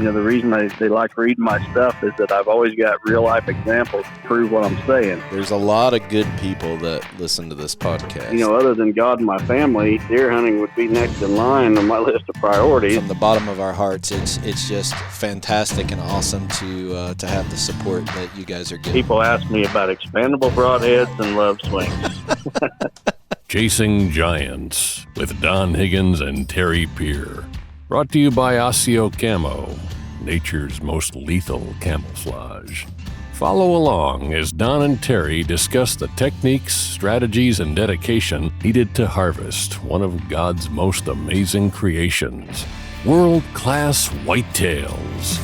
The reason they like reading my stuff is that I've always got real life examples to prove what I'm saying. There's a lot of good people that listen to this podcast. Other than God and my family, deer hunting would be next in line on my list of priorities. From the bottom of our hearts, it's just fantastic and awesome to have the support that you guys are getting. People ask me about expandable broadheads and love swings. Chasing Giants with Don Higgins and Terry Peer. Brought to you by Osseo nature's most lethal camouflage. Follow along as Don and Terry discuss the techniques, strategies, and dedication needed to harvest one of God's most amazing creations, world-class whitetails.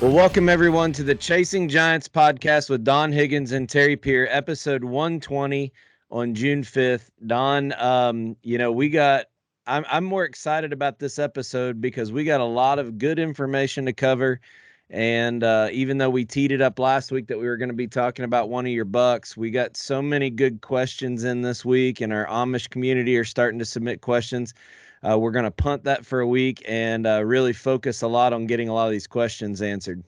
Well, welcome everyone to the Chasing Giants podcast with Don Higgins and Terry Peer, episode 120 on June 5th. Don, I'm more excited about this episode because we got a lot of good information to cover. And even though we teed it up last week that we were going to be talking about one of your bucks, we got so many good questions in this week, and our Amish community are starting to submit questions. We're going to punt that for a week and really focus a lot on getting a lot of these questions answered.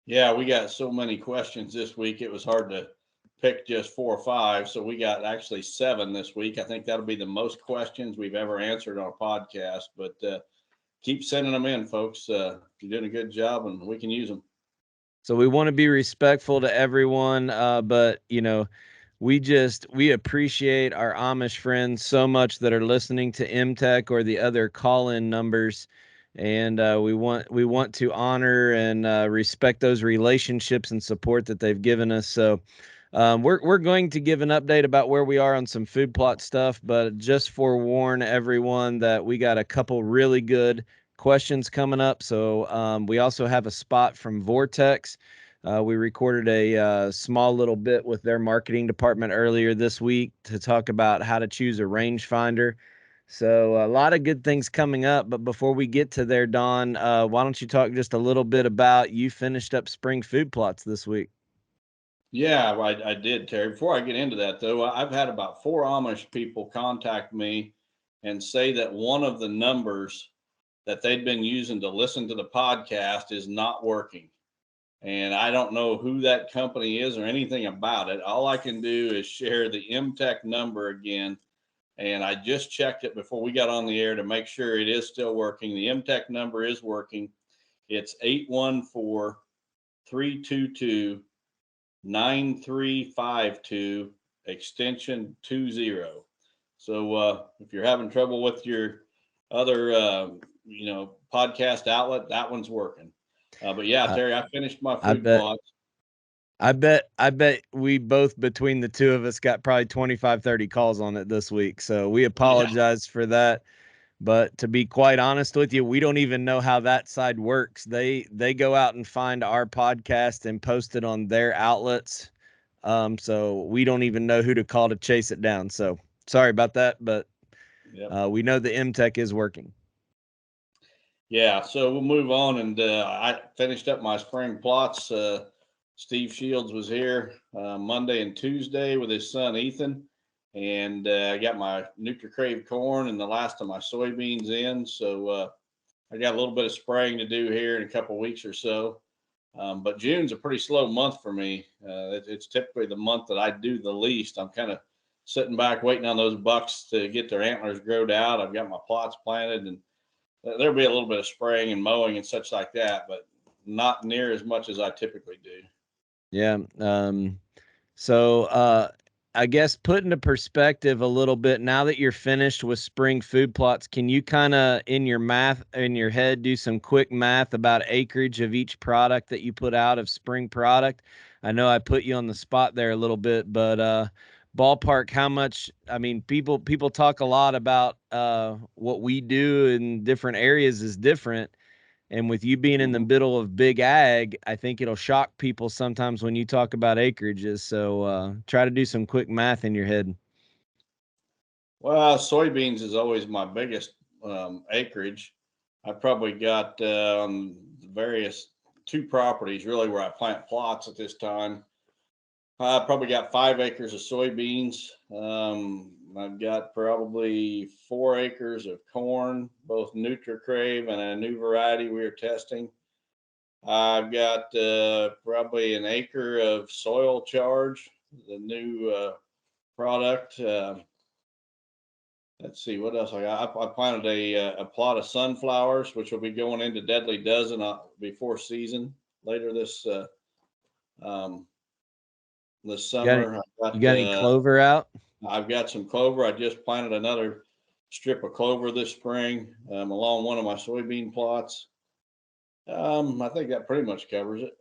Yeah, we got so many questions this week. It was hard to pick just 4 or 5. So we got actually 7 this week. I think that'll be the most questions we've ever answered on a podcast, but keep sending them in, folks. You're doing a good job and we can use them. So we want to be respectful to everyone, but we appreciate our Amish friends so much that are listening to MTech or the other call-in numbers, and we want to honor and respect those relationships and support that they've given us. So we're going to give an update about where we are on some food plot stuff, but just forewarn everyone that we got a couple really good questions coming up. So we also have a spot from Vortex. We recorded a small little bit with their marketing department earlier this week to talk about how to choose a rangefinder. So a lot of good things coming up. But before we get to there, Don, why don't you talk just a little bit about you finished up spring food plots this week? Yeah, I did, Terry. Before I get into that, though, I've had about 4 Amish people contact me and say that one of the numbers that they'd been using to listen to the podcast is not working. And I don't know who that company is or anything about it. All I can do is share the MTech number again. And I just checked it before we got on the air to make sure it is still working. The MTech number is working. It's 814-322-9352, extension 20. So if you're having trouble with your other, podcast outlet, that one's working. But yeah, Terry, I finished my food plots. I bet we both, between the two of us, got probably 25, 30 calls on it this week. So we apologize for that. But to be quite honest with you, we don't even know how that side works. They go out and find our podcast and post it on their outlets. So we don't even know who to call to chase it down. So sorry about that, but we know the MTech is working. Yeah, so we'll move on. And I finished up my spring plots. Steve Shields was here Monday and Tuesday with his son, Ethan. And I got my NutriCrave corn and the last of my soybeans in. So I got a little bit of spraying to do here in a couple of weeks or so. But June's a pretty slow month for me. It's typically the month that I do the least. I'm kind of sitting back waiting on those bucks to get their antlers growed out. I've got my plots planted, and there'll be a little bit of spraying and mowing and such like that, but not near as much as I typically do. Yeah. So I guess put into perspective a little bit, now that you're finished with spring food plots, can you kind of in your head do some quick math about acreage of each product that you put out of spring product? I know I put you on the spot there a little bit, but ballpark, how much? I mean, people talk a lot about what we do in different areas is different. And with you being in the middle of big ag, I think it'll shock people sometimes when you talk about acreages. So try to do some quick math in your head. Well, soybeans is always my biggest acreage. I probably got on various 2 properties really where I plant plots at this time. I probably got 5 acres of soybeans. I've got probably 4 acres of corn, both NutriCrave and a new variety we are testing. I've got probably an acre of soil charge, the new product. Let's see what else I got. I planted a plot of sunflowers, which will be going into Deadly Dozen before season later this summer. You got any clover out? I've got some clover. I just planted another strip of clover this spring along one of my soybean plots. I think that pretty much covers it.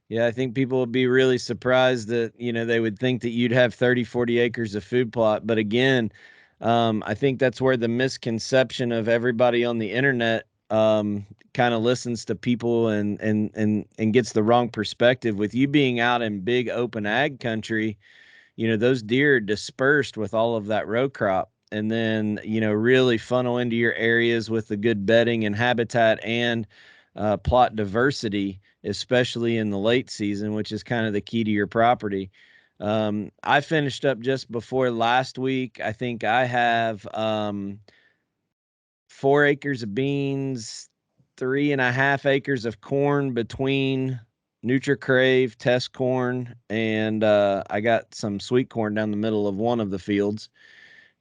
Yeah, I think people would be really surprised that, they would think that you'd have 30, 40 acres of food plot. But again, I think that's where the misconception of everybody on the internet kind of listens to people and gets the wrong perspective. With you being out in big open ag country, those deer are dispersed with all of that row crop, and then, really funnel into your areas with the good bedding and habitat and plot diversity, especially in the late season, which is kind of the key to your property. I finished up just before last week. I think I have 4 acres of beans, 3.5 acres of corn between NutriCrave, test corn, and I got some sweet corn down the middle of one of the fields.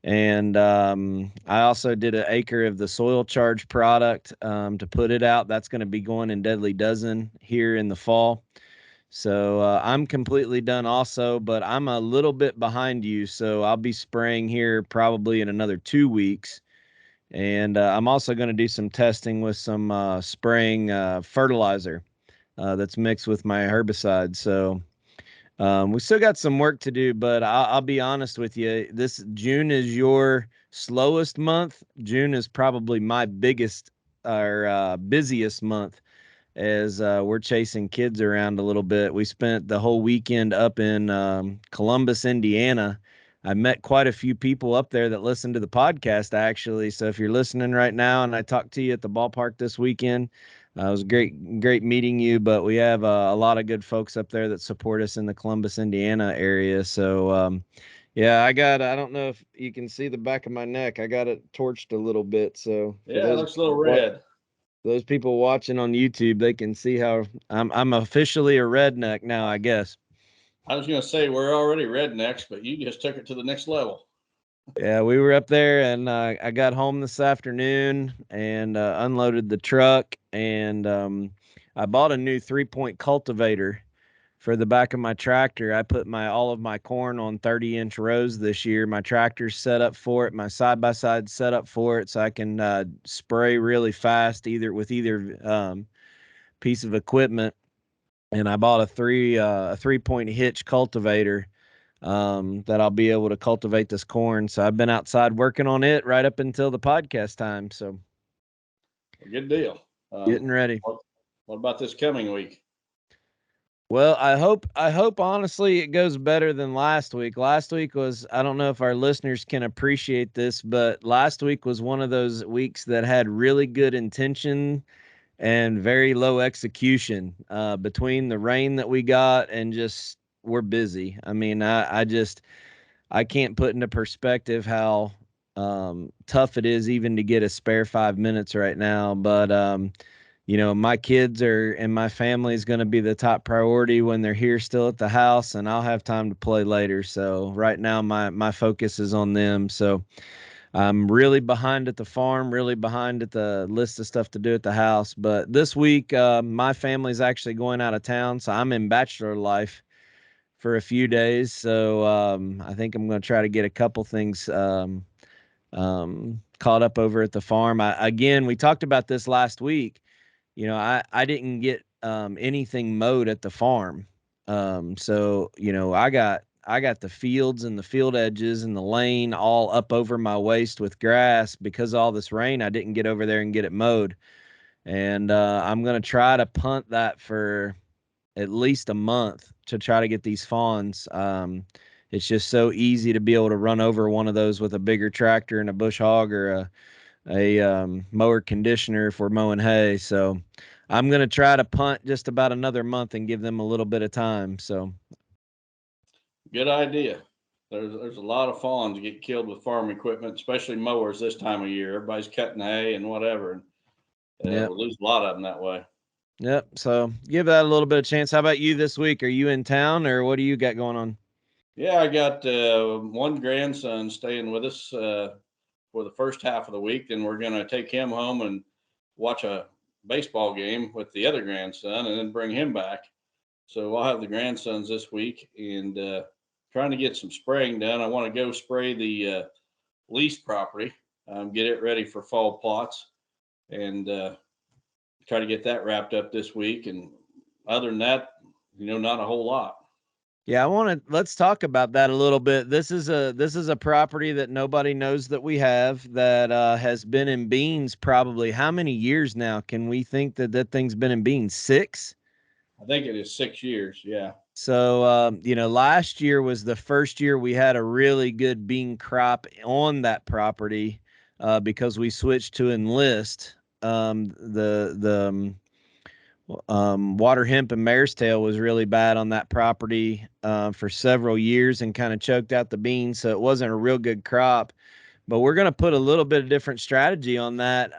And I also did an acre of the soil charge product to put it out. That's going to be going in Deadly Dozen here in the fall. So I'm completely done also, but I'm a little bit behind you. So I'll be spraying here probably in another 2 weeks. And I'm also going to do some testing with some spraying fertilizer that's mixed with my herbicide. So we still got some work to do, but I'll be honest with you. This June is your slowest month. June is probably my biggest or busiest month, as we're chasing kids around a little bit. We spent the whole weekend up in Columbus, Indiana. I met quite a few people up there that listen to the podcast, actually. So if you're listening right now and I talked to you at the ballpark this weekend, it was great meeting you. But we have a lot of good folks up there that support us in the Columbus, Indiana area. So, yeah, I don't know if you can see the back of my neck. I got it torched a little bit. So yeah, it looks a little red. Those people watching on YouTube, they can see how I'm officially a redneck now, I guess. I was going to say we're already rednecks, but you just took it to the next level. Yeah, we were up there, and I got home this afternoon and unloaded the truck, and I bought a new 3-point cultivator for the back of my tractor. I put all of my corn on 30-inch rows this year. My tractor's set up for it. My side-by-side set up for it, so I can spray really fast with either piece of equipment. And I bought a 3-point hitch cultivator that I'll be able to cultivate this corn. So I've been outside working on it right up until the podcast time. So good deal. Getting ready. What about this coming week? Well, I hope honestly it goes better than last week. Last week was, I don't know if our listeners can appreciate this, but last week was one of those weeks that had really good intention and very low execution between the rain that we got and just we're busy. I mean, I can't put into perspective how tough it is even to get a spare 5 minutes right now. But, my kids and my family is going to be the top priority when they're here still at the house, and I'll have time to play later. So right now my focus is on them. So I'm really behind at the farm, really behind at the list of stuff to do at the house. But this week, my family's actually going out of town, so I'm in bachelor life for a few days. So I think I'm going to try to get a couple things caught up over at the farm. Again, we talked about this last week. I didn't get anything mowed at the farm. So, I got the fields and the field edges and the lane all up over my waist with grass because of all this rain. I didn't get over there and get it mowed. And I'm going to try to punt that for at least a month to try to get these fawns. It's just so easy to be able to run over one of those with a bigger tractor and a bush hog or a mower conditioner if we're mowing hay. So I'm going to try to punt just about another month and give them a little bit of time. So good idea. there's a lot of fawns get killed with farm equipment, especially mowers this time of year. Everybody's cutting hay and whatever, and Yep. we lose a lot of them that way. Yep. So give that a little bit of chance. How about you this week? Are you in town, or what do you got going on? Yeah, I got one grandson staying with us for the first half of the week. Then we're going to take him home and watch a baseball game with the other grandson, and then bring him back. So I'll have the grandsons this week, and trying to get some spraying done. I want to go spray the leased property, get it ready for fall plots, and try to get that wrapped up this week. And other than that, not a whole lot. Yeah, let's talk about that a little bit. This is a property that nobody knows that we have, that has been in beans probably how many years now? Can we think that thing's been in beans? 6? I think it is 6 years. Yeah. So, last year was the first year we had a really good bean crop on that property because we switched to enlist. The water hemp and mare's tail was really bad on that property for several years and kind of choked out the beans. So it wasn't a real good crop, but we're going to put a little bit of different strategy on that.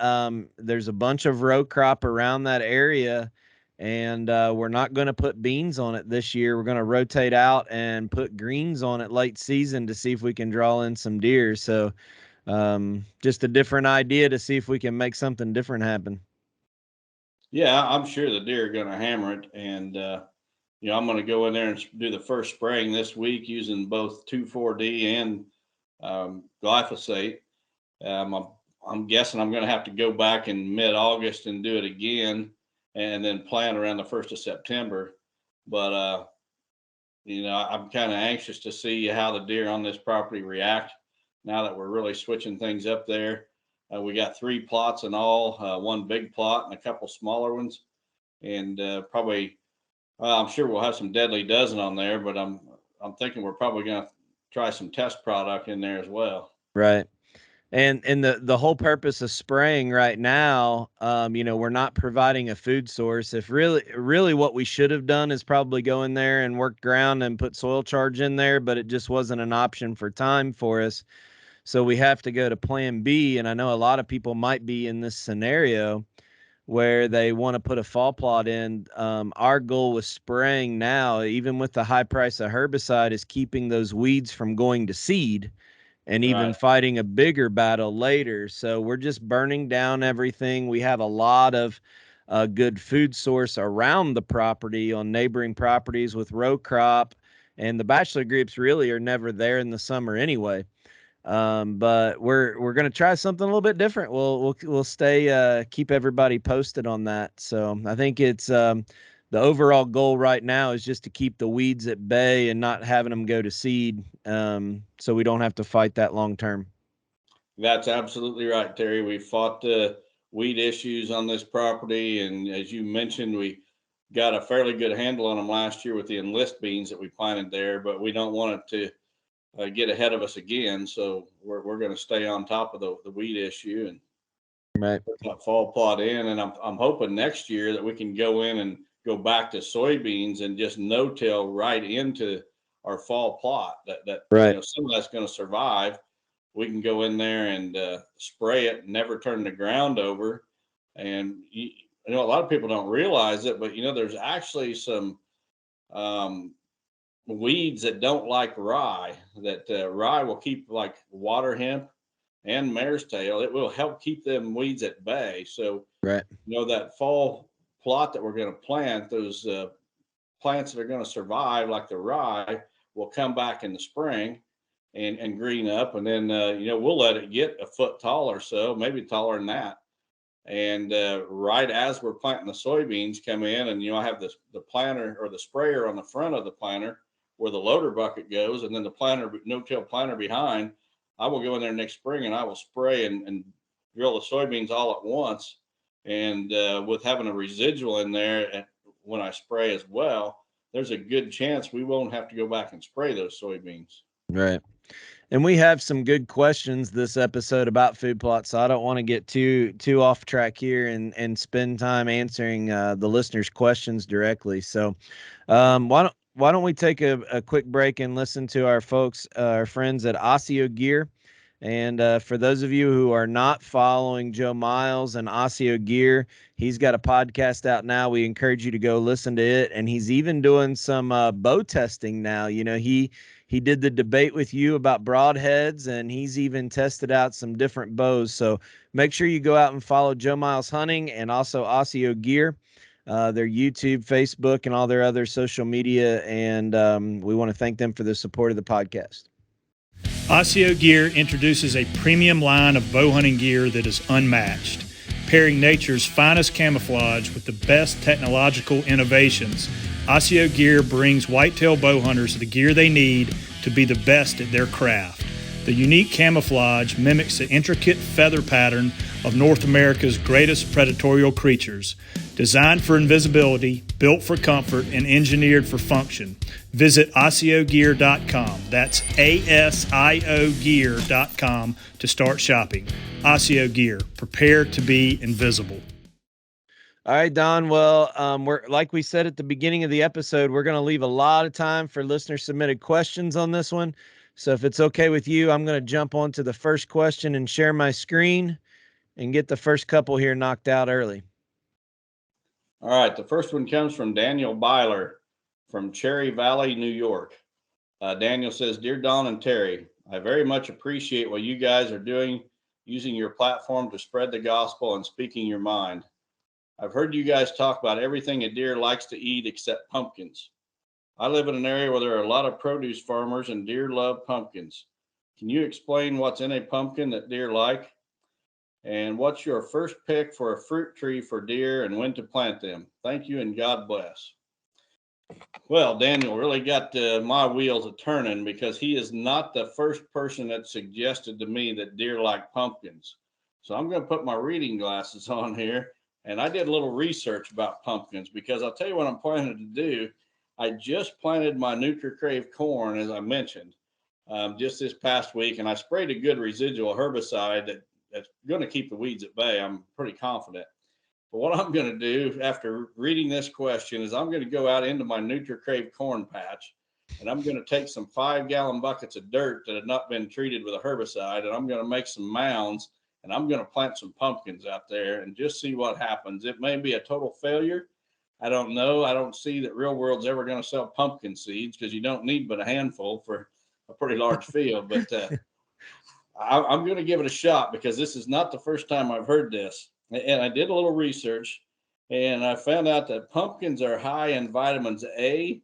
There's a bunch of row crop around that area, and we're not going to put beans on it this year. We're going to rotate out and put greens on it late season to see if we can draw in some deer. So just a different idea to see if we can make something different happen. Yeah, I'm sure the deer are going to hammer it. And, I'm going to go in there and do the first spraying this week using both 2,4-D and glyphosate. I'm guessing I'm going to have to go back in mid-August and do it again, and then plant around the 1st of September. But, I'm kind of anxious to see how the deer on this property react now that we're really switching things up there. We got 3 plots in all, one big plot and a couple smaller ones. And I'm sure we'll have some deadly dozen on there, but I'm thinking we're probably going to try some test product in there as well. Right. And the whole purpose of spraying right now, we're not providing a food source. If really what we should have done is probably go in there and work ground and put soil charge in there, but it just wasn't an option for time for us. So we have to go to plan B. And I know a lot of people might be in this scenario where they want to put a fall plot in. Our goal with spraying now, even with the high price of herbicide, is keeping those weeds from going to seed and even fighting a bigger battle later. So we're just burning down everything. We have a lot of good food source around the property on neighboring properties with row crop, and the bachelor groups really are never there in the summer anyway. But we're going to try something a little bit different. We'll stay, keep everybody posted on that. So I think it's, the overall goal right now is just to keep the weeds at bay and not having them go to seed. So we don't have to fight that long term. That's absolutely right, Terry. We fought the weed issues on this property. And as you mentioned, we got a fairly good handle on them last year with the enlist beans that we planted there, but we don't want it to get ahead of us again. So we're going to stay on top of the weed issue and put that fall plot in. And I'm hoping next year that we can go in and go back to soybeans and just no-till right into our fall plot. That some of that's going to survive. We can go in there and spray it, never turn the ground over. And a lot of people don't realize it, but there's actually some weeds that don't like rye. That rye will keep, like water hemp and mare's tail. It will help keep them weeds at bay. So that fall plot that we're going to plant, those plants that are going to survive, like the rye, will come back in the spring and green up, and then we'll let it get a foot tall or so, maybe taller than that. And right as we're planting the soybeans, come in, and I have the planter or the sprayer on the front of the planter where the loader bucket goes, and then the planter, no-till planter behind. I will go in there next spring and I will spray and drill the soybeans all at once. And with having a residual in there when I spray as well, there's a good chance we won't have to go back and spray those soybeans. Right. And we have some good questions this episode about food plots, so I don't want to get too off track here and spend time answering the listeners' questions directly. So why why don't we take a quick break and listen to our folks, our friends at Osseogear. And for those of you who are not following Joe Miles and Osseogear, he's got a podcast out now. We encourage you to go listen to it. And he's even doing some bow testing now. You know, he did the debate with you about broadheads, and he's even tested out some different bows. So make sure you go out and follow Joe Miles Hunting and also Osseogear, their YouTube, Facebook, and all their other social media. And we want to thank them for the support of the podcast. OsseoGear introduces a premium line of bow hunting gear that is unmatched, pairing nature's finest camouflage with the best technological innovations. OsseoGear brings whitetail bow hunters the gear they need to be the best at their craft. The unique camouflage mimics the intricate feather pattern of North America's greatest predatorial creatures. Designed for invisibility, built for comfort, and engineered for function. Visit osseogear.com. That's ASIOgear.com to start shopping. Osseo Gear, prepare to be invisible. All right, Don. Well, we're like we said at the beginning of the episode, we're going to leave a lot of time for listener submitted questions on this one. So if it's okay with you, I'm going to jump on to the first question and share my screen and get the first couple here knocked out early. All right, the first one comes from Daniel Byler from Cherry Valley, New York. Daniel says, "Dear Don and Terry, I very much appreciate what you guys are doing, using your platform to spread the gospel and speaking your mind. I've heard you guys talk about everything a deer likes to eat except pumpkins. I live in an area where there are a lot of produce farmers and deer love pumpkins. Can you explain what's in a pumpkin that deer like? And what's your first pick for a fruit tree for deer and when to plant them? Thank you and God bless." Well, Daniel really got my wheels a turning, because he is not the first person that suggested to me that deer like pumpkins. So I'm going to put my reading glasses on here, and I did a little research about pumpkins, because I'll tell you what I'm planning to do. I just planted my NutriCrave corn, as I mentioned, just this past week, and I sprayed a good residual herbicide that's going to keep the weeds at bay. I'm pretty confident. But what I'm going to do after reading this question is I'm going to go out into my NutriCrave corn patch, and I'm going to take some 5-gallon buckets of dirt that have not been treated with a herbicide, and I'm going to make some mounds, and I'm going to plant some pumpkins out there and just see what happens. It may be a total failure. I don't know. I don't see that Real World's ever going to sell pumpkin seeds, because you don't need but a handful for a pretty large field. But I'm going to give it a shot, because this is not the first time I've heard this. And I did a little research, and I found out that pumpkins are high in vitamins A,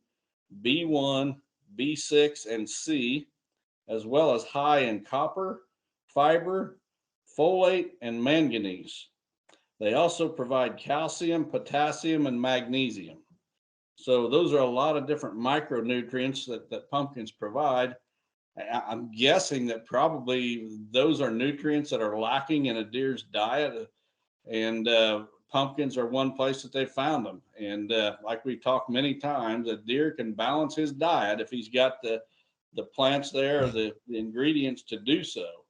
B1, B6, and C, as well as high in copper, fiber, folate, and manganese. They also provide calcium, potassium, and magnesium. So those are a lot of different micronutrients that pumpkins provide. I'm guessing that probably those are nutrients that are lacking in a deer's diet, and pumpkins are one place that they found them. And like we've talked many times, a deer can balance his diet if he's got the plants there, or the ingredients to do so.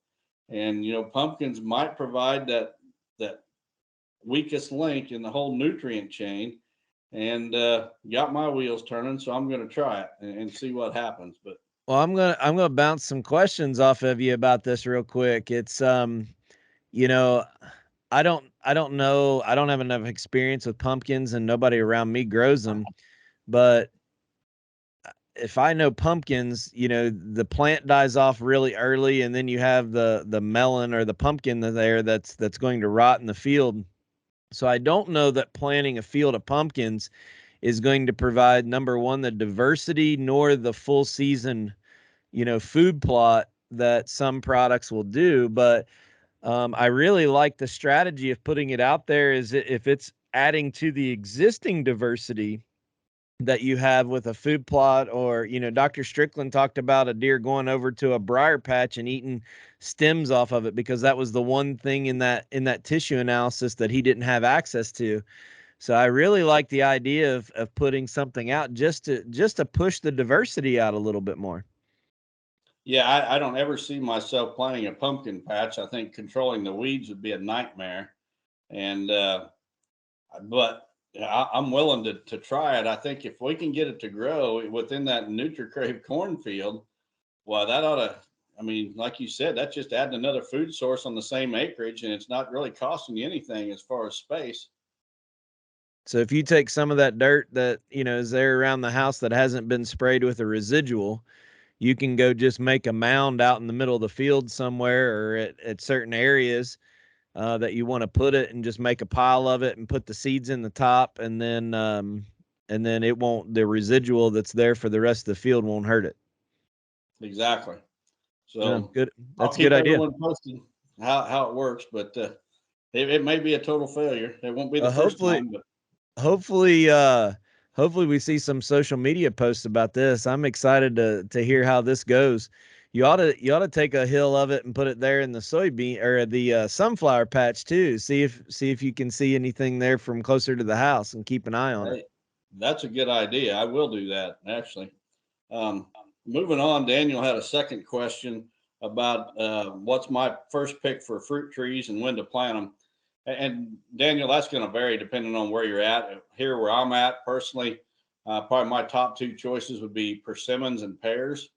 And pumpkins might provide that weakest link in the whole nutrient chain, and got my wheels turning. So I'm going to try it and see what happens. But Well, I'm gonna bounce some questions off of you about this real quick. It's I don't know. I don't have enough experience with pumpkins, and nobody around me grows them. But if I know pumpkins, the plant dies off really early, and then you have the melon or the pumpkin there that's going to rot in the field. So I don't know that planting a field of pumpkins is going to provide, number one, the diversity, nor the full season, food plot that some products will do. But I really like the strategy of putting it out there, is if it's adding to the existing diversity that you have with a food plot. Or, Dr. Strickland talked about a deer going over to a briar patch and eating stems off of it, because that was the one thing in that tissue analysis that he didn't have access to. So I really like the idea of putting something out just to push the diversity out a little bit more. yeah, I don't ever see myself planting a pumpkin patch. I think controlling the weeds would be a nightmare. And but Yeah, I'm willing to try it. I think if we can get it to grow within that NutriCrave cornfield, well, that ought to, I mean, like you said, that's just adding another food source on the same acreage, and it's not really costing you anything as far as space. So if you take some of that dirt that, is there around the house that hasn't been sprayed with a residual, you can go just make a mound out in the middle of the field somewhere or at certain areas that you want to put it, and just make a pile of it and put the seeds in the top, and then it won't, the residual that's there for the rest of the field won't hurt it. Exactly. So Yeah, good. I'll That's a keep good idea. everyone posted how it works, but it may be a total failure. It won't be the first Hopefully, time, but hopefully, hopefully we see some social media posts about this. I'm excited to hear how this goes. You ought to take a hill of it and put it there in the soybean or the sunflower patch too. See if you can see anything there from closer to the house, and keep an eye on it. hey, that's a good idea. I will do that actually. Um, Moving on, Daniel had a second question about what's my first pick for fruit trees and when to plant them. And Daniel, that's going to vary depending on where you're at. Here, where I'm at personally, probably my top two choices would be persimmons and pears.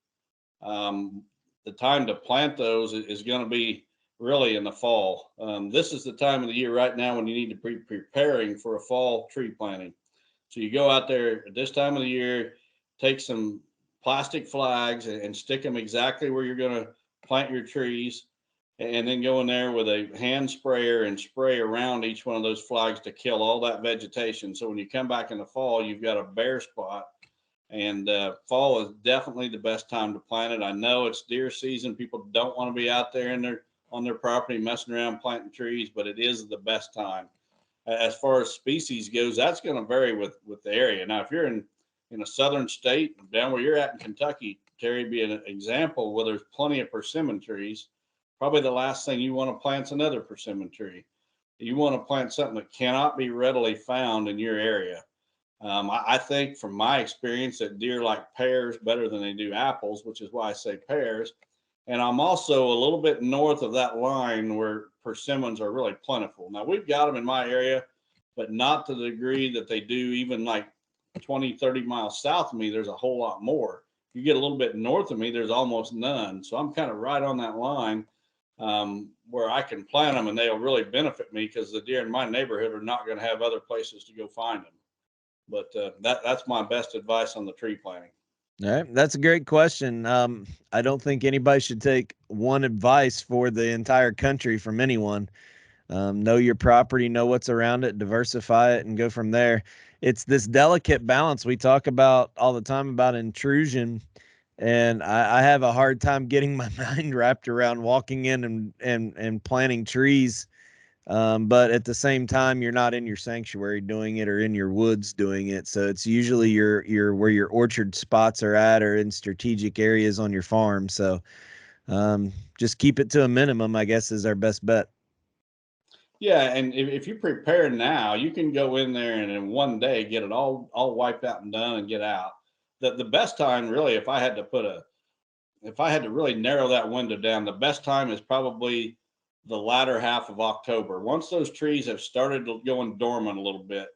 The time to plant those is going to be really in the fall. This is the time of the year right now when you need to be preparing for a fall tree planting. So you go out there at this time of the year, take some plastic flags and stick them exactly where you're going to plant your trees, and then go in there with a hand sprayer and spray around each one of those flags to kill all that vegetation. So when you come back in the fall, you've got a bare spot. And fall is definitely the best time to plant it. I know it's deer season. People don't want to be out there on their property messing around planting trees, but it is the best time. As far as species goes, that's going to vary with the area. Now, if you're in a southern state, down where you're at in Kentucky, Terry, be an example where there's plenty of persimmon trees, probably the last thing you want to plant is another persimmon tree. You want to plant something that cannot be readily found in your area. I think from my experience that deer like pears better than they do apples, which is why I say pears. And I'm also a little bit north of that line where persimmons are really plentiful. Now, we've got them in my area, but not to the degree that they do even like 20, 30 miles south of me. There's a whole lot more. You get a little bit north of me, there's almost none. So I'm kind of right on that line where I can plant them, and they'll really benefit me because the deer in my neighborhood are not going to have other places to go find them. But that's my best advice on the tree planting. All right, that's a great question. I don't think anybody should take one advice for the entire country from anyone. Know your property, know what's around it, diversify it, and go from there. It's this delicate balance we talk about all the time about intrusion, and I have a hard time getting my mind wrapped around walking in and planting trees. But at the same time, you're not in your sanctuary doing it or in your woods doing it. So it's usually your where your orchard spots are at or in strategic areas on your farm. So just keep it to a minimum, I guess, is our best bet. Yeah, and if you prepare now, you can go in there and in one day get it all wiped out and done and get out. The best time, really, if I had to really narrow that window down, the best time is probably the latter half of October. Once those trees have started going dormant a little bit,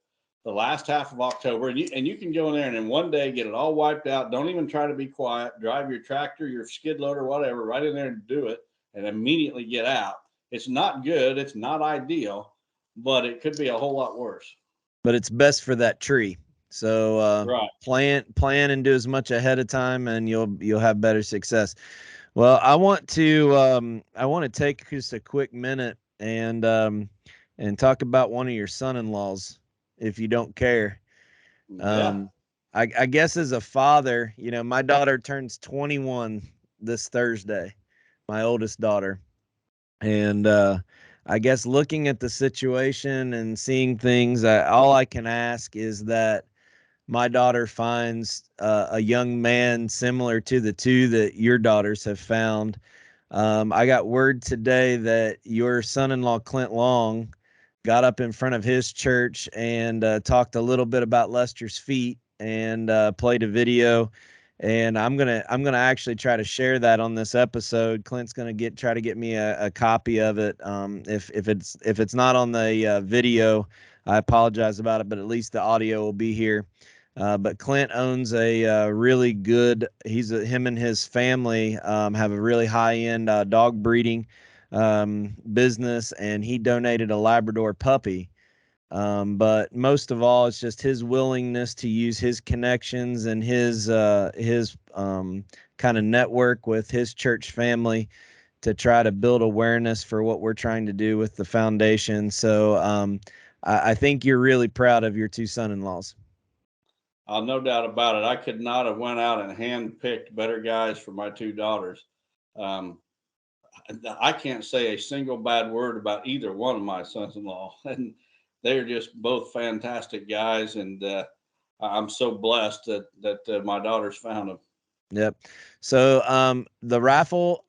the last half of October, and you can go in there and in one day get it all wiped out. Don't even try to be quiet. Drive your tractor, your skid loader, whatever, right in there and do it, and immediately get out. It's not good. It's not ideal, but it could be a whole lot worse. But it's best for that tree. So Right. plan and do as much ahead of time, and you'll have better success. Well, I want to take just a quick minute and talk about one of your son-in-laws, if you don't care. Yeah. I guess as a father, my daughter turns 21 this Thursday, my oldest daughter. And I guess looking at the situation and seeing things, all I can ask is that my daughter finds a young man similar to the two that your daughters have found. I got word today that your son-in-law, Clint Long, got up in front of his church and talked a little bit about Lester's feet and played a video. And I'm gonna actually try to share that on this episode. Clint's gonna try to get me a copy of it. If it's not on the video, I apologize about it, but at least the audio will be here. But Clint owns a really good, him and his family have a really high-end dog breeding business, and he donated a Labrador puppy. But most of all, it's just his willingness to use his connections and his kind of network with his church family to try to build awareness for what we're trying to do with the foundation. So I think you're really proud of your two son-in-laws. No doubt about it. I could not have went out and handpicked better guys for my two daughters. I can't say a single bad word about either one of my sons-in-law, and they're just both fantastic guys. And I'm so blessed that my daughters found them. Yep. So the raffle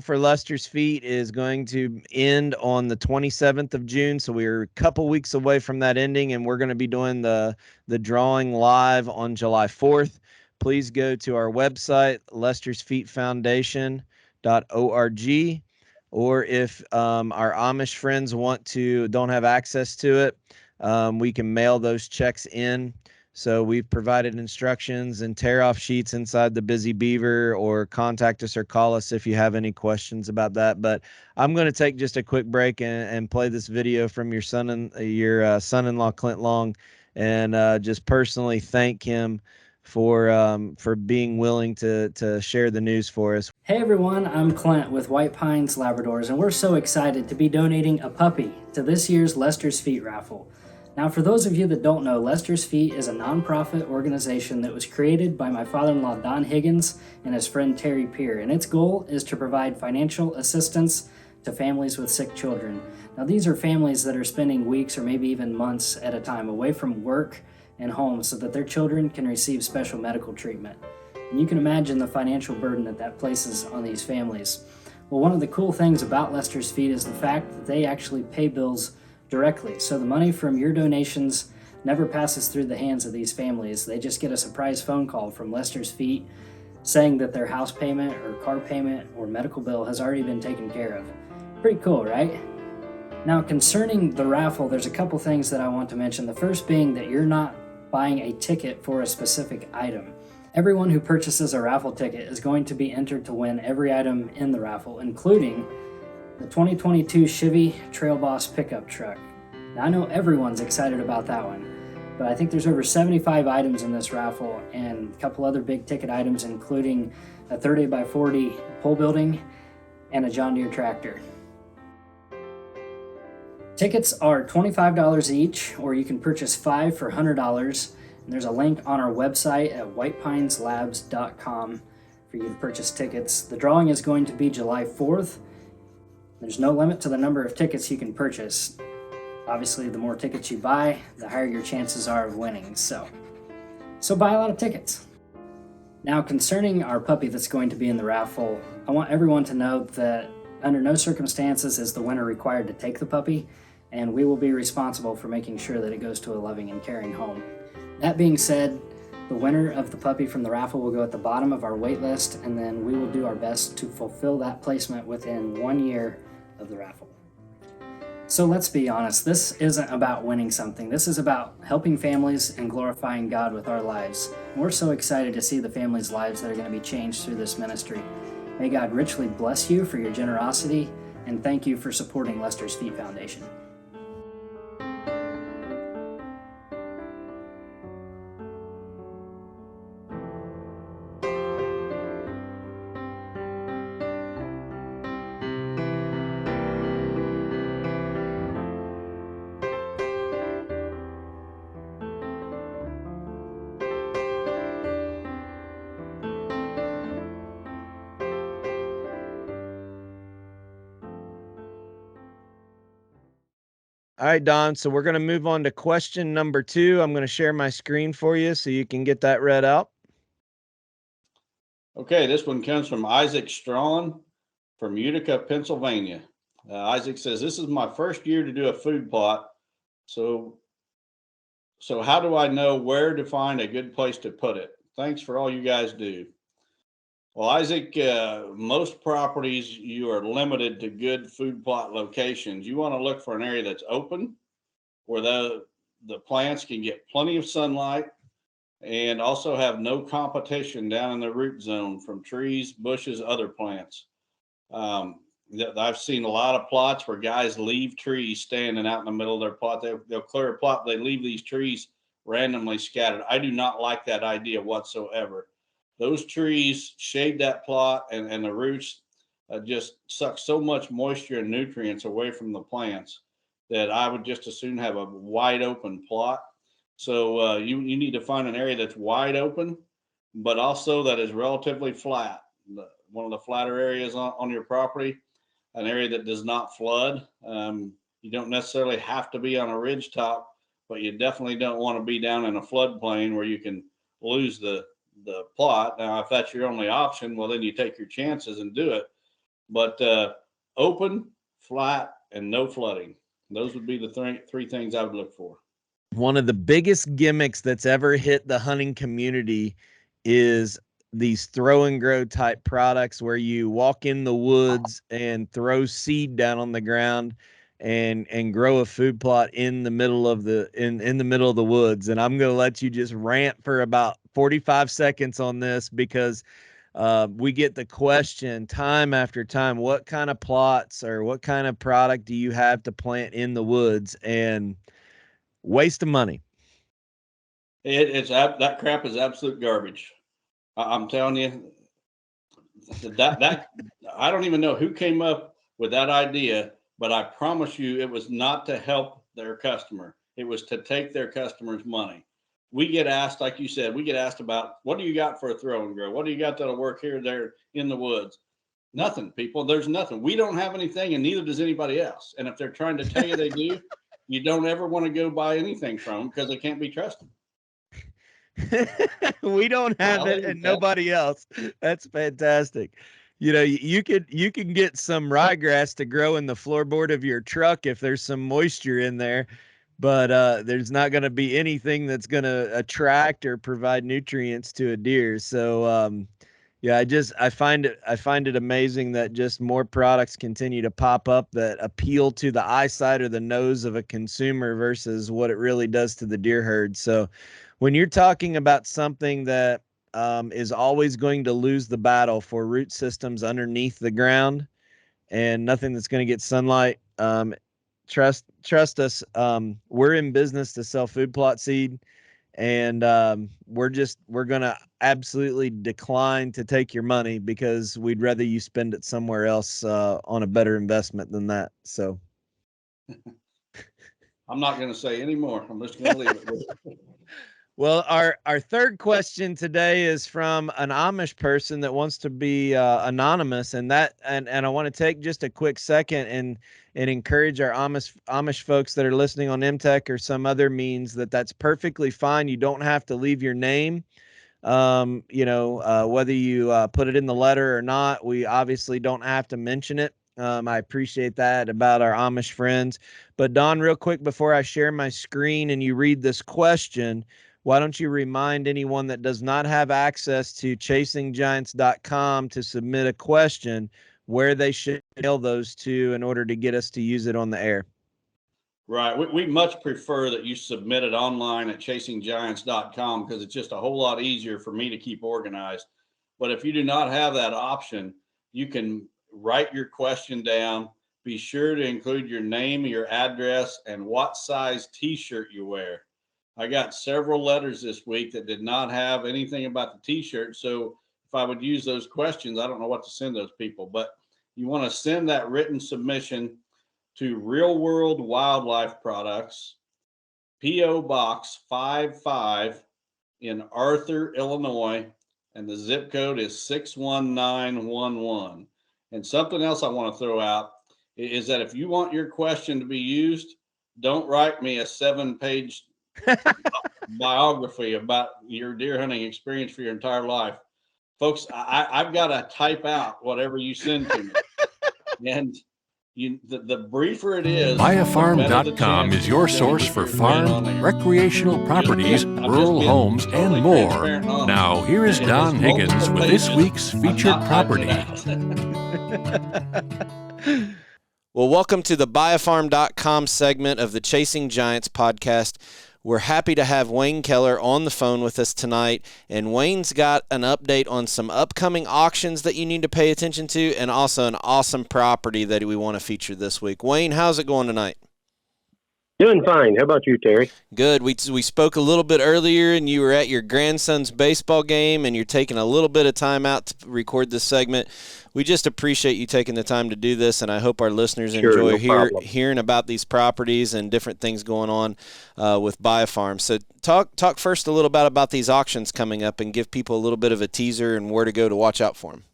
for Lester's Feet is going to end on the 27th of June. So we're a couple weeks away from that ending, and we're going to be doing the drawing live on July 4th. Please go to our website, lestersfeetfoundation.org, or if our Amish friends don't have access to it, we can mail those checks in. So we've provided instructions and tear-off sheets inside the Busy Beaver, or contact us or call us if you have any questions about that. But I'm going to take just a quick break and play this video from your son-in-law, Clint Long, and just personally thank him for being willing to share the news for us. Hey everyone, I'm Clint with White Pines Labradors, and we're so excited to be donating a puppy to this year's Lester's Feet raffle. Now, for those of you that don't know, Lester's Feet is a nonprofit organization that was created by my father-in-law, Don Higgins, and his friend Terry Peer, and its goal is to provide financial assistance to families with sick children. Now, these are families that are spending weeks or maybe even months at a time away from work and home so that their children can receive special medical treatment. And you can imagine the financial burden that places on these families. Well, one of the cool things about Lester's Feet is the fact that they actually pay bills directly. So the money from your donations never passes through the hands of these families. They just get a surprise phone call from Lester's Feet saying that their house payment or car payment or medical bill has already been taken care of. Pretty cool, right? Now, concerning the raffle, there's a couple things that I want to mention. The first being that you're not buying a ticket for a specific item. Everyone who purchases a raffle ticket is going to be entered to win every item in the raffle, including the 2022 Chevy Trail Boss pickup truck. Now, I know everyone's excited about that one, but I think there's over 75 items in this raffle and a couple other big ticket items, including a 30x40 pole building and a John Deere tractor. Tickets are $25 each, or you can purchase 5 for $100. And there's a link on our website at whitepineslabs.com for you to purchase tickets. The drawing is going to be July 4th. There's no limit to the number of tickets you can purchase. Obviously, the more tickets you buy, the higher your chances are of winning. So buy a lot of tickets. Now, concerning our puppy that's going to be in the raffle, I want everyone to know that under no circumstances is the winner required to take the puppy, and we will be responsible for making sure that it goes to a loving and caring home. That being said, the winner of the puppy from the raffle will go at the bottom of our wait list, and then we will do our best to fulfill that placement within 1 year of the raffle. So let's be honest, this isn't about winning something. This is about helping families and glorifying God with our lives. And we're so excited to see the families' lives that are going to be changed through this ministry. May God richly bless you for your generosity, and thank you for supporting Lester's Feet Foundation. All right, Don. So we're going to move on to question number 2. I'm going to share my screen for you so you can get that read out. Okay, this one comes from Isaac Strawn from Utica, Pennsylvania. Isaac says, this is my first year to do a food plot. So how do I know where to find a good place to put it? Thanks for all you guys do. Well, Isaac, most properties, you are limited to good food plot locations. You want to look for an area that's open, where the plants can get plenty of sunlight and also have no competition down in the root zone from trees, bushes, other plants. I've seen a lot of plots where guys leave trees standing out in the middle of their plot. They'll clear a plot, they leave these trees randomly scattered. I do not like that idea whatsoever. Those trees shade that plot, and the roots just suck so much moisture and nutrients away from the plants that I would just as soon have a wide open plot. So you need to find an area that's wide open, but also that is relatively flat. One of the flatter areas on your property, an area that does not flood. You don't necessarily have to be on a ridge top, but you definitely don't want to be down in a floodplain where you can lose the plot. Now, if that's your only option, well, then you take your chances and do it. But open, flat, and no flooding. Those would be the three things I would look for. One of the biggest gimmicks that's ever hit the hunting community is these throw and grow type products where you walk in the woods and throw seed down on the ground and grow a food plot in the middle of the in the middle of the woods. And I'm going to let you just rant for about 45 seconds on this, because we get the question time after time, what kind of plots or what kind of product do you have to plant in the woods? And waste of money. That crap is absolute garbage. I'm telling you, that I don't even know who came up with that idea, but I promise you it was not to help their customer. It was to take their customer's money. We get asked, like you said, about, what do you got for a throw and grow? What do you got that'll work here, there in the woods? Nothing, people. There's nothing. We don't have anything, and neither does anybody else. And if they're trying to tell you they do, you don't ever want to go buy anything from them because they can't be trusted. We don't have it, and nobody else. That's fantastic. You know, you can get some ryegrass to grow in the floorboard of your truck if there's some moisture in there, but there's not going to be anything that's going to attract or provide nutrients to a deer. So yeah, I find it amazing that just more products continue to pop up that appeal to the eyesight or the nose of a consumer versus what it really does to the deer herd. So when you're talking about something that is always going to lose the battle for root systems underneath the ground and nothing that's going to get sunlight, trust us. We're in business to sell food plot seed, and we're going to absolutely decline to take your money because we'd rather you spend it somewhere else on a better investment than that. So I'm not going to say any more. I'm just going to leave it. Well, our third question today is from an Amish person that wants to be anonymous, and I want to take just a quick second and encourage our Amish folks that are listening on MTech or some other means that's perfectly fine. You don't have to leave your name. Whether you put it in the letter or not, we obviously don't have to mention it. I appreciate that about our Amish friends. But Don, real quick before I share my screen and you read this question, why don't you remind anyone that does not have access to chasinggiants.com to submit a question where they should mail those to in order to get us to use it on the air? Right. We much prefer that you submit it online at chasinggiants.com because it's just a whole lot easier for me to keep organized. But if you do not have that option, you can write your question down. Be sure to include your name, your address, and what size T-shirt you wear. I got several letters this week that did not have anything about the T-shirt. So if I would use those questions, I don't know what to send those people. But you want to send that written submission to Real World Wildlife Products, P.O. Box 55 in Arthur, Illinois, and the zip code is 61911. And something else I want to throw out is that if you want your question to be used, don't write me a 7-page biography about your deer hunting experience for your entire life. Folks, I've got to type out whatever you send to me. And the briefer it is, BioFarm.com is your source for farm, recreational properties, rural homes, and more. Now, here is Don Higgins with this week's featured property. Well, welcome to the BioFarm.com segment of the Chasing Giants podcast. We're happy to have Wayne Keller on the phone with us tonight, and Wayne's got an update on some upcoming auctions that you need to pay attention to, and also an awesome property that we want to feature this week. Wayne, how's it going tonight? Doing fine. How about you, Terry? Good. We spoke a little bit earlier, and you were at your grandson's baseball game, and you're taking a little bit of time out to record this segment. We just appreciate you taking the time to do this, and I hope our listeners enjoy hearing about these properties and different things going on with BioFarm. So talk first a little bit about these auctions coming up and give people a little bit of a teaser and where to go to watch out for them.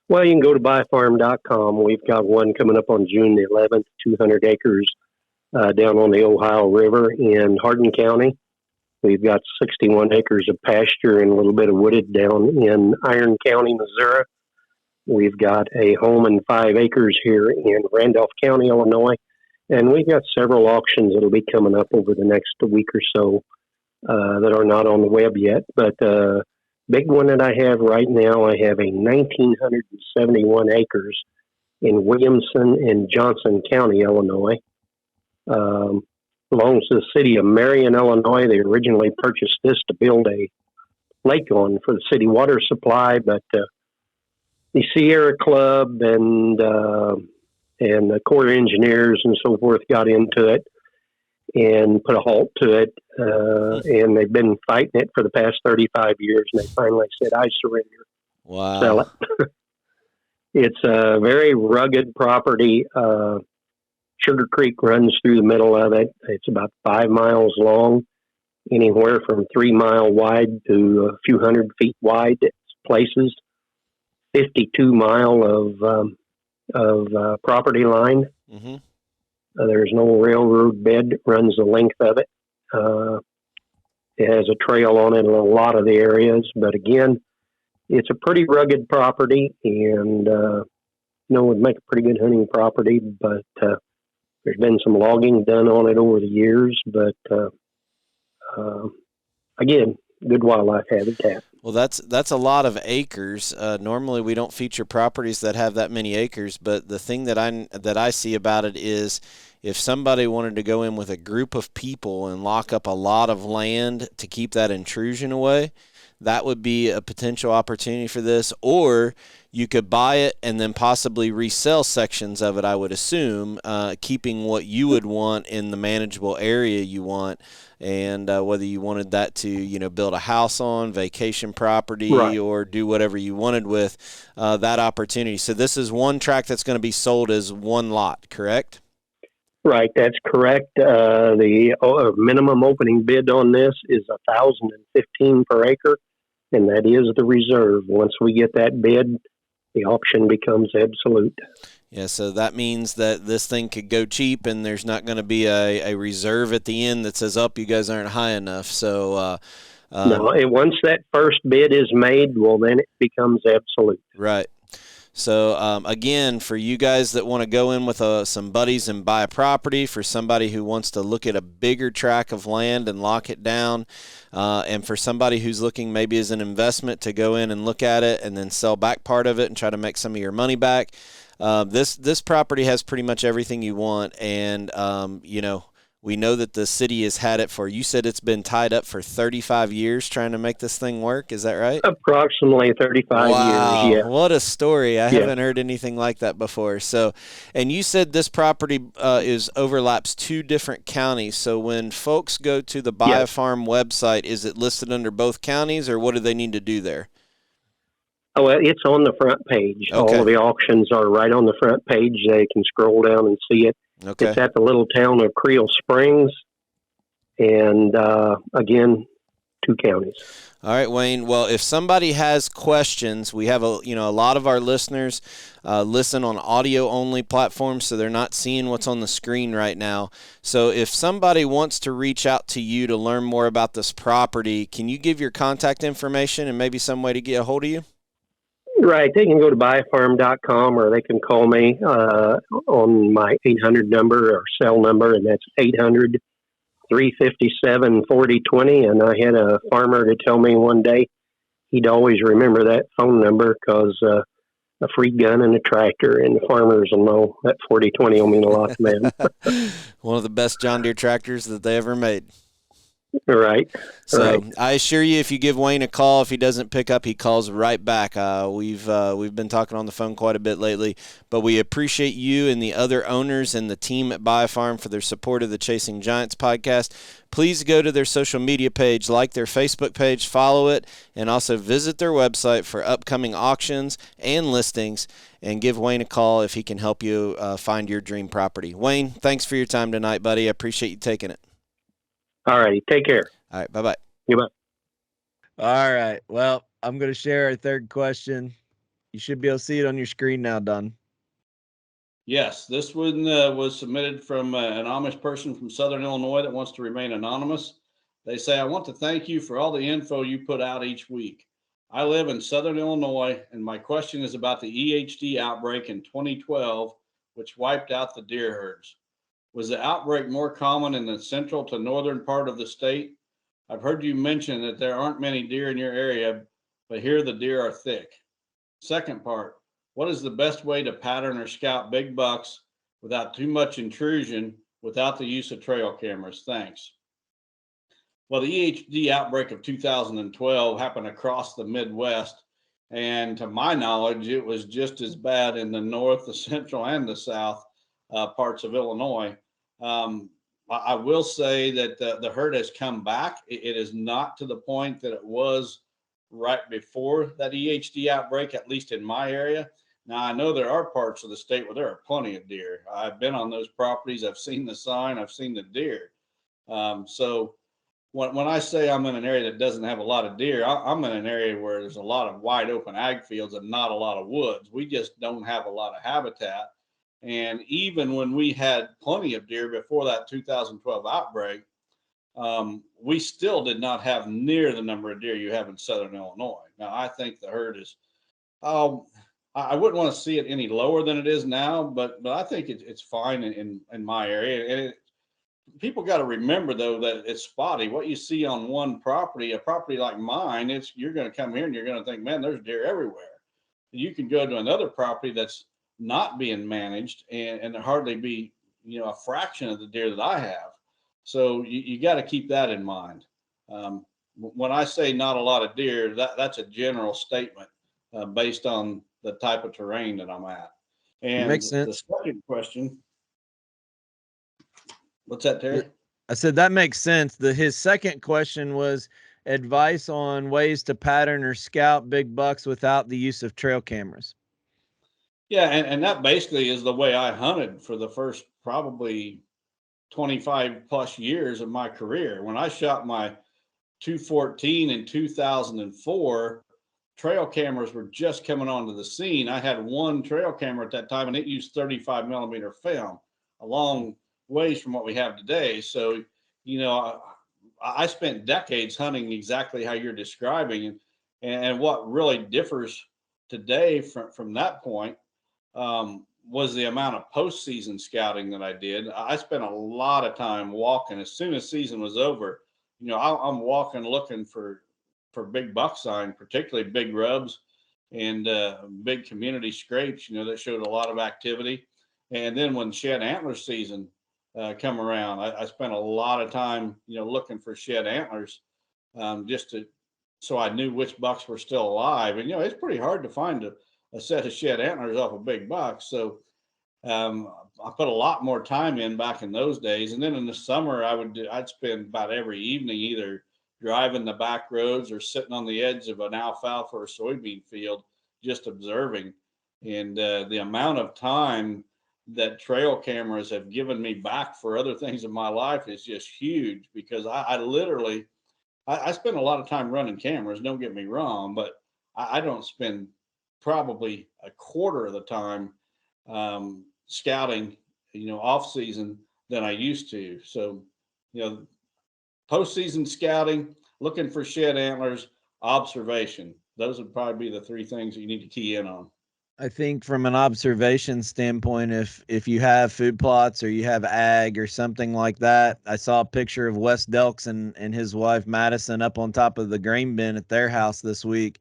Well, you can go to BioFarm.com. We've got one coming up on June the 11th, 200 acres. Down on the Ohio River in Hardin County. We've got 61 acres of pasture and a little bit of wooded down in Iron County, Missouri. We've got a home and 5 acres here in Randolph County, Illinois. And we've got several auctions that will be coming up over the next week or so that are not on the web yet. But big one that I have right now, I have a 1,971 acres in Williamson and Johnson County, Illinois. Belongs to the city of Marion, Illinois. They originally purchased this to build a lake on for the city water supply, but the Sierra Club and the Corps of Engineers and so forth got into it and put a halt to it, and they've been fighting it for the past 35 years, and they finally said, I surrender. Wow. Sell it. It's a very rugged property. Sugar Creek runs through the middle of it. It's about 5 miles long, anywhere from 3 mile wide to a few hundred feet wide places. 52 mile of property line. Mm-hmm. There's no railroad bed that runs the length of it. It has a trail on it in a lot of the areas, but again, it's a pretty rugged property, and would make a pretty good hunting property, but there's been some logging done on it over the years, but again, good wildlife habitat. Well, that's a lot of acres. Normally, we don't feature properties that have that many acres, but the thing that I see about it is if somebody wanted to go in with a group of people and lock up a lot of land to keep that intrusion away, that would be a potential opportunity for this. Or you could buy it and then possibly resell sections of it, I would assume, keeping what you would want in the manageable area you want, and whether you wanted that to, build a house on, vacation property, right, or do whatever you wanted with that opportunity. So this is one tract that's going to be sold as one lot, correct? Right, that's correct. The minimum opening bid on this is $1,015 per acre, and that is the reserve. Once we get that bid, the auction becomes absolute. Yeah, so that means that this thing could go cheap, and there's not going to be a reserve at the end that says, you guys aren't high enough. So no, and once that first bid is made, well, then it becomes absolute. Right. So, again, for you guys that want to go in with some buddies and buy a property, for somebody who wants to look at a bigger tract of land and lock it down, and for somebody who's looking maybe as an investment to go in and look at it and then sell back part of it and try to make some of your money back, this property has pretty much everything you want. And, we know that the city has had it for, you said it's been tied up for 35 years trying to make this thing work. Is that right? Approximately 35 years, yeah. What a story. I haven't heard anything like that before. So, and you said this property overlaps 2 different counties. So when folks go to the BioFarm website, is it listed under both counties, or what do they need to do there? Oh, well, it's on the front page. Okay. All of the auctions are right on the front page. They can scroll down and see it. Okay. It's at the little town of Creel Springs, and again, 2 counties. All right, Wayne. Well, if somebody has questions, we have a lot of our listeners listen on audio-only platforms, so they're not seeing what's on the screen right now. So if somebody wants to reach out to you to learn more about this property, can you give your contact information and maybe some way to get a hold of you? Right. They can go to BioFarm.com, or they can call me on my 800 number or cell number, and that's 800-357-4020. And I had a farmer to tell me one day he'd always remember that phone number because a free gun and a tractor, and the farmers will know that 4020 will mean a lot to them. One of the best John Deere tractors that they ever made. Right. So Right. I assure you, if you give Wayne a call, if he doesn't pick up, he calls right back. We've been talking on the phone quite a bit lately, but we appreciate you and the other owners and the team at BioFarm for their support of the Chasing Giants podcast. Please go to their social media page, like their Facebook page, follow it, and also visit their website for upcoming auctions and listings, and give Wayne a call if he can help you find your dream property. Wayne, thanks for your time tonight, buddy. I appreciate you taking it. All righty. Take care. All right, bye-bye. Goodbye. All right. Well, I'm going to share our third question. You should be able to see it on your screen now, Don. Yes, this one was submitted from an Amish person from Southern Illinois that wants to remain anonymous. They say, I want to thank you for all the info you put out each week. I live in Southern Illinois, and my question is about the EHD outbreak in 2012, which wiped out the deer herds. Was the outbreak more common in the central to northern part of the state? I've heard you mention that there aren't many deer in your area, but here the deer are thick. Second part, what is the best way to pattern or scout big bucks without too much intrusion, without the use of trail cameras? Thanks. Well, the EHD outbreak of 2012 happened across the Midwest, and to my knowledge, it was just as bad in the north, the central, and the south parts of Illinois. I will say that the herd has come back. It is not to the point that it was right before that EHD outbreak, at least in my area. Now, I know there are parts of the state where there are plenty of deer. I've been on those properties. I've seen the sign. I've seen the deer. So when I say I'm in an area that doesn't have a lot of deer, I'm in an area where there's a lot of wide open ag fields and not a lot of woods. We just don't have a lot of habitat. And even when we had plenty of deer before that 2012 outbreak, we still did not have near the number of deer you have in Southern Illinois. Now, I think the herd is, I wouldn't want to see it any lower than it is now, but I think it's fine in my area. And people got to remember, though, that it's spotty. What you see on one property, a property like mine, you're going to come here and you're going to think, man, there's deer everywhere. You can go to another property that's not being managed and there hardly be, a fraction of the deer that I have. So you got to keep that in mind. When I say not a lot of deer, that's a general statement based on the type of terrain that I'm at. And Makes sense. The second question, what's that, Terry? I said that makes sense. His second question was advice on ways to pattern or scout big bucks without the use of trail cameras. Yeah, and that basically is the way I hunted for the first probably 25 plus years of my career. When I shot my 214 in 2004, trail cameras were just coming onto the scene. I had one trail camera at that time, and it used 35 millimeter film, a long ways from what we have today. So, I spent decades hunting exactly how you're describing, and what really differs today from that point was the amount of postseason scouting that I did. I spent a lot of time walking. As soon as season was over, I'm walking looking for big buck sign, particularly big rubs and big community scrapes, that showed a lot of activity. And then when shed antler season come around, I spent a lot of time, looking for shed antlers so I knew which bucks were still alive. And, it's pretty hard to find a set of shed antlers off a big buck. So I put a lot more time in back in those days. And then in the summer, I'd spend about every evening either driving the back roads or sitting on the edge of an alfalfa or soybean field, just observing. And the amount of time that trail cameras have given me back for other things in my life is just huge, because I literally spend a lot of time running cameras, don't get me wrong, but I don't spend probably a quarter of the time scouting, off season than I used to. So, postseason scouting, looking for shed antlers, observation. Those would probably be the three things that you need to key in on. I think from an observation standpoint, if you have food plots or you have ag or something like that, I saw a picture of Wes Delks and his wife Madison up on top of the grain bin at their house this week.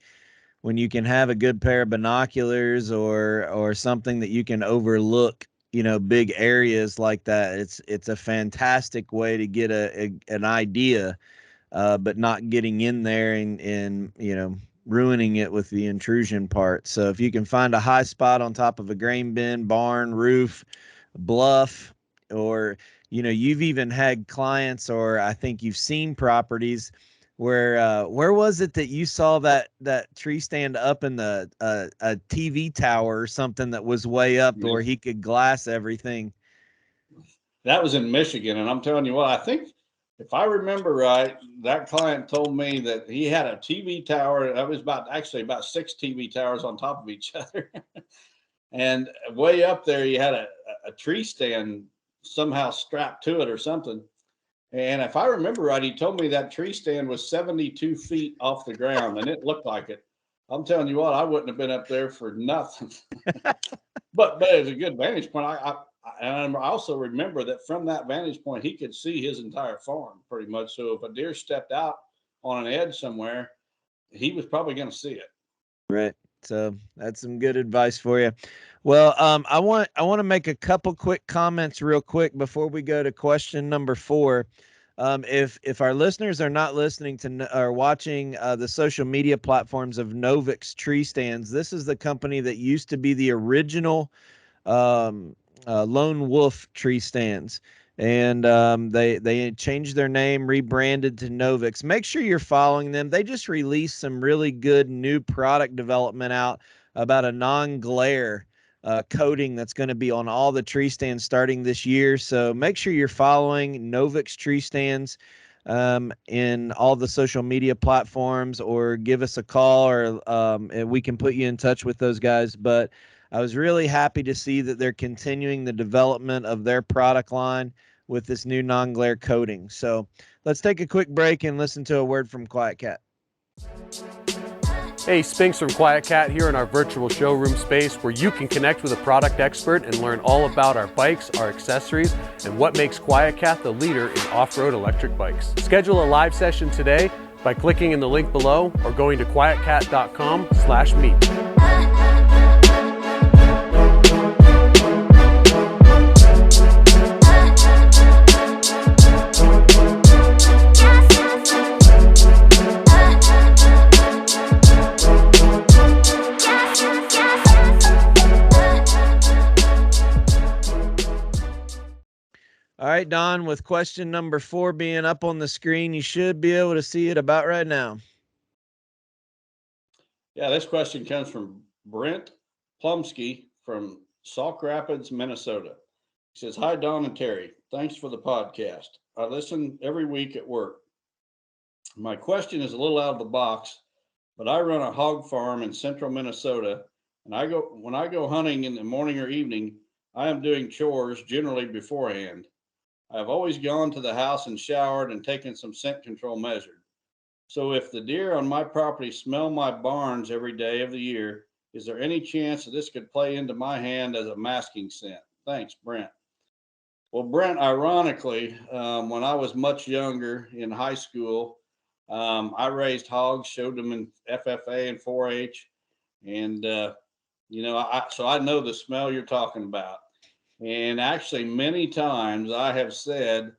When you can have a good pair of binoculars or something that you can overlook, big areas like that, it's a fantastic way to get an idea but not getting in there and ruining it with the intrusion part. So if you can find a high spot on top of a grain bin, barn, roof, bluff, or you've even had clients, or I think you've seen properties where was it that you saw that tree stand up in the a TV tower or something that was way up where he could glass everything? That was in Michigan, and I'm telling you what, I think if I remember right, that client told me that he had a TV tower that was about 6 TV towers on top of each other. And way up there, he had a tree stand somehow strapped to it or something. And if I remember right, he told me that tree stand was 72 feet off the ground, and it looked like it. I'm telling you what, I wouldn't have been up there for nothing. but it was a good vantage point. And I also remember that from that vantage point, he could see his entire farm pretty much. So if a deer stepped out on an edge somewhere, he was probably going to see it. Right. So that's some good advice for you. Well, I want to make a couple quick comments real quick before we go to question number 4. If our listeners are not listening to or watching the social media platforms of Novix Tree Stands, this is the company that used to be the original Lone Wolf Tree Stands. And they changed their name, rebranded to Novix. Make sure you're following them. They just released some really good new product development out about a non-glare coating that's going to be on all the tree stands starting this year. So make sure you're following Novix Tree Stands in all the social media platforms, or give us a call, or and we can put you in touch with those guys. But I was really happy to see that they're continuing the development of their product line with this new non-glare coating. So let's take a quick break and listen to a word from Quiet Cat. Hey, Spinks from Quiet Cat here in our virtual showroom space, where you can connect with a product expert and learn all about our bikes, our accessories, and what makes Quiet Cat the leader in off-road electric bikes. Schedule a live session today by clicking in the link below or going to quietcat.com/meet. All right, Don, with question number 4 being up on the screen, you should be able to see it about right now. Yeah, this question comes from Brent Plumsky from Sauk Rapids, Minnesota. He says, "Hi, Don and Terry. Thanks for the podcast. I listen every week at work. My question is a little out of the box, but I run a hog farm in central Minnesota, and when I go hunting in the morning or evening, I am doing chores generally beforehand. I've always gone to the house and showered and taken some scent control measured. So if the deer on my property smell my barns every day of the year, is there any chance that this could play into my hand as a masking scent? Thanks, Brent." Well, Brent, ironically, when I was much younger in high school, I raised hogs, showed them in FFA and 4-H. And, so I know the smell you're talking about. And actually, many times I have said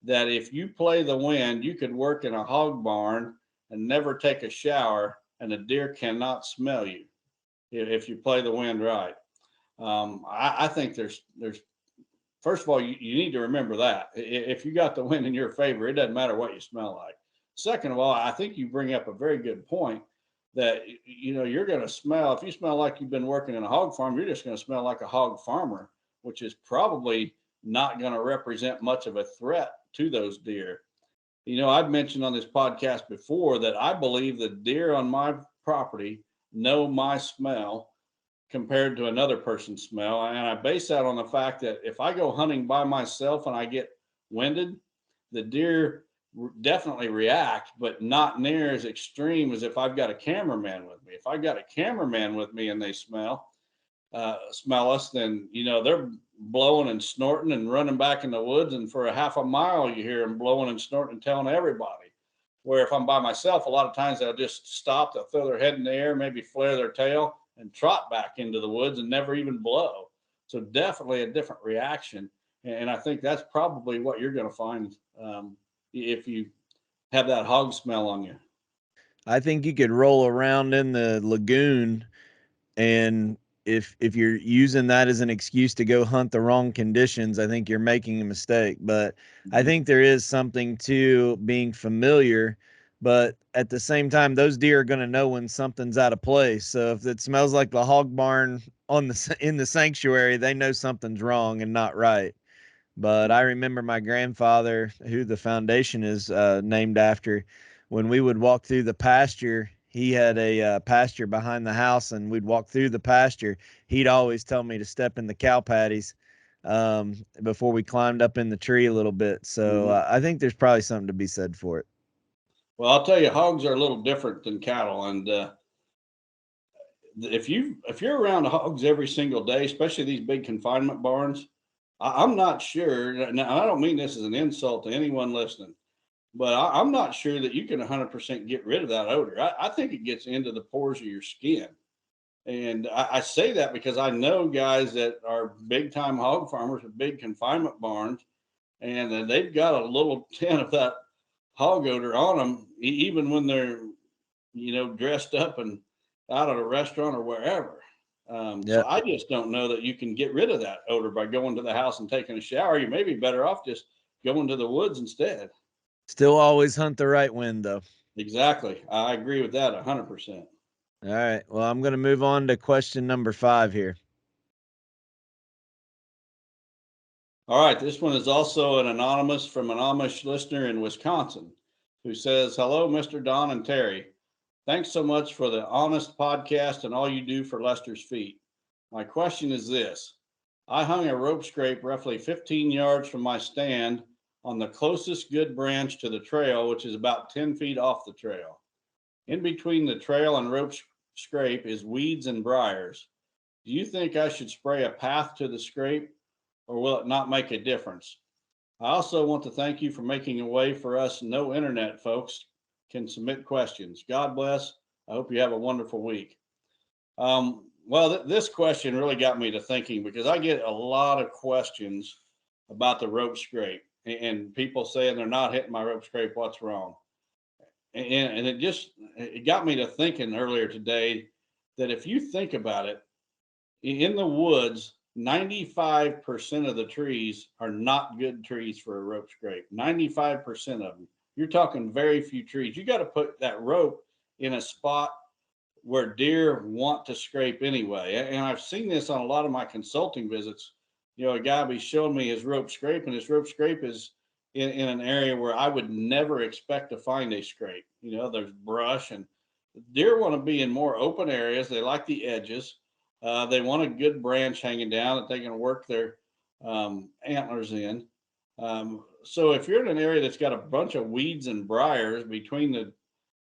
that if you play the wind, you could work in a hog barn and never take a shower, and the deer cannot smell you if you play the wind right. I think there's first of all, you need to remember that if you got the wind in your favor, it doesn't matter what you smell like. Second of all, I think you bring up a very good point that, you're going to smell, if you smell like you've been working in a hog farm, you're just going to smell like a hog farmer, which is probably not going to represent much of a threat to those deer. I've mentioned on this podcast before that I believe the deer on my property know my smell compared to another person's smell. And I base that on the fact that if I go hunting by myself and I get winded, the deer definitely react, but not near as extreme as if I've got a cameraman with me. If I've got a cameraman with me and they smell us, then they're blowing and snorting and running back in the woods, and for a half a mile you hear them blowing and snorting and telling everybody. Where if I'm by myself, a lot of times they'll just stop, they'll throw their head in the air, maybe flare their tail and trot back into the woods and never even blow. So definitely a different reaction, and I think that's probably what you're going to find if you have that hog smell on you. I think you could roll around in the lagoon, and if you're using that as an excuse to go hunt the wrong conditions, I think you're making a mistake. But I think there is something to being familiar, but at the same time, those deer are going to know when something's out of place. So if it smells like the hog barn in the sanctuary, they know something's wrong and not right. But I remember my grandfather, who the foundation is named after, when we would walk through the pasture. He had a pasture behind the house, and we'd walk through the pasture. He'd always tell me to step in the cow patties before we climbed up in the tree a little bit. So I think there's probably something to be said for it. Well, I'll tell you, hogs are a little different than cattle, and if you're around hogs every single day, especially these big confinement barns, I'm not sure. Now, I don't mean this as an insult to anyone listening, but I'm not sure that you can 100% get rid of that odor. I think it gets into the pores of your skin. And I say that because I know guys that are big time hog farmers with big confinement barns, and they've got a little tint of that hog odor on them, even when they're, dressed up and out at a restaurant or wherever. So I just don't know that you can get rid of that odor by going to the house and taking a shower. You may be better off just going to the woods instead. Still always hunt the right wind, though. Exactly. I agree with that 100%. All right. Well, I'm going to move on to question number 5 here. All right. This one is also an anonymous from an Amish listener in Wisconsin who says, "Hello, Mr. Don and Terry. Thanks so much for the honest podcast and all you do for Lester's Feet. My question is this. I hung a rope scrape roughly 15 yards from my stand on the closest good branch to the trail, which is about 10 feet off the trail. In between the trail and rope scrape is weeds and briars. Do you think I should spray a path to the scrape, or will it not make a difference? I also want to thank you for making a way for us no internet folks can submit questions. God bless. I hope you have a wonderful week." Well, this question really got me to thinking, because I get a lot of questions about the rope scrape and people saying they're not hitting my rope scrape. What's wrong? And it got me to thinking earlier today that if you think about it, in the woods, 95% of the trees are not good trees for a rope scrape. 95% of them. You're talking very few trees. You got to put that rope in a spot where deer want to scrape anyway. And I've seen this on a lot of my consulting visits. A guy be showing me his rope scrape, and his rope scrape is in an area where I would never expect to find a scrape. There's brush, and deer want to be in more open areas. They like the edges. They want a good branch hanging down that they can work their antlers in. So if you're in an area that's got a bunch of weeds and briars between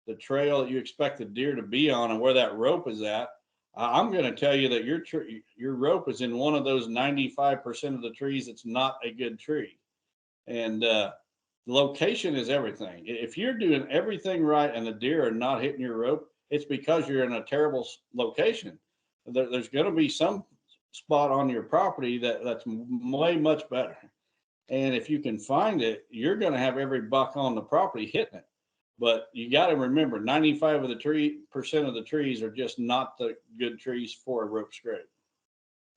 the trail that you expect the deer to be on and where that rope is at, I'm going to tell you that your rope is in one of those 95% of the trees that's not a good tree. And location is everything. If you're doing everything right and the deer are not hitting your rope, it's because you're in a terrible location. There's going to be some spot on your property that's way much better. And if you can find it, you're going to have every buck on the property hitting it. But you got to remember, 95% of the trees are just not the good trees for a rope scrape.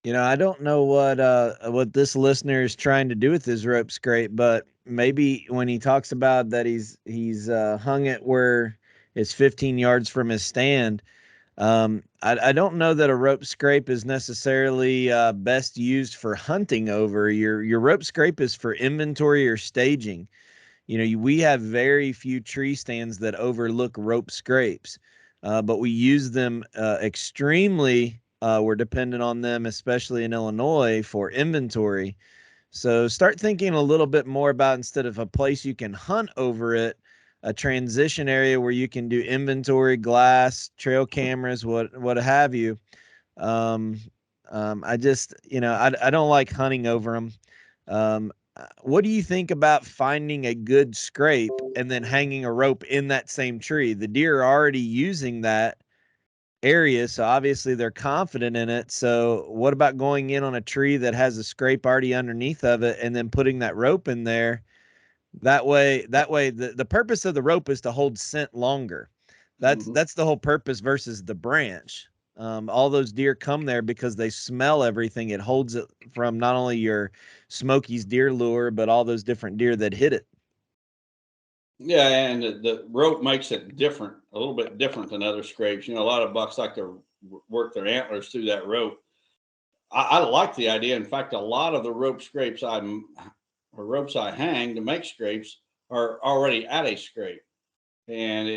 I don't know what this listener is trying to do with his rope scrape, but maybe when he talks about that he's hung it where it's 15 yards from his stand. I don't know that a rope scrape is necessarily best used for hunting over. Your rope scrape is for inventory or staging. We have very few tree stands that overlook rope scrapes, but we use them extremely. We're dependent on them, especially in Illinois, for inventory. So start thinking a little bit more about, instead of a place you can hunt over it, a transition area where you can do inventory, glass, trail cameras, what have you. I just, I don't like hunting over them. What do you think about finding a good scrape and then hanging a rope in that same tree? The deer are already using that area, so obviously they're confident in it. So what about going in on a tree that has a scrape already underneath of it and then putting that rope in there? That way, the purpose of the rope is to hold scent longer. That's the whole purpose versus the branch. All those deer come there because they smell everything. It holds it from not only your Smokies deer lure, but all those different deer that hit it. Yeah, and the rope makes it different, a little bit different than other scrapes. You know, a lot of bucks like to work their antlers through that rope. I like the idea. In fact, a lot of the rope scrapes ropes I hang to make scrapes are already at a scrape. And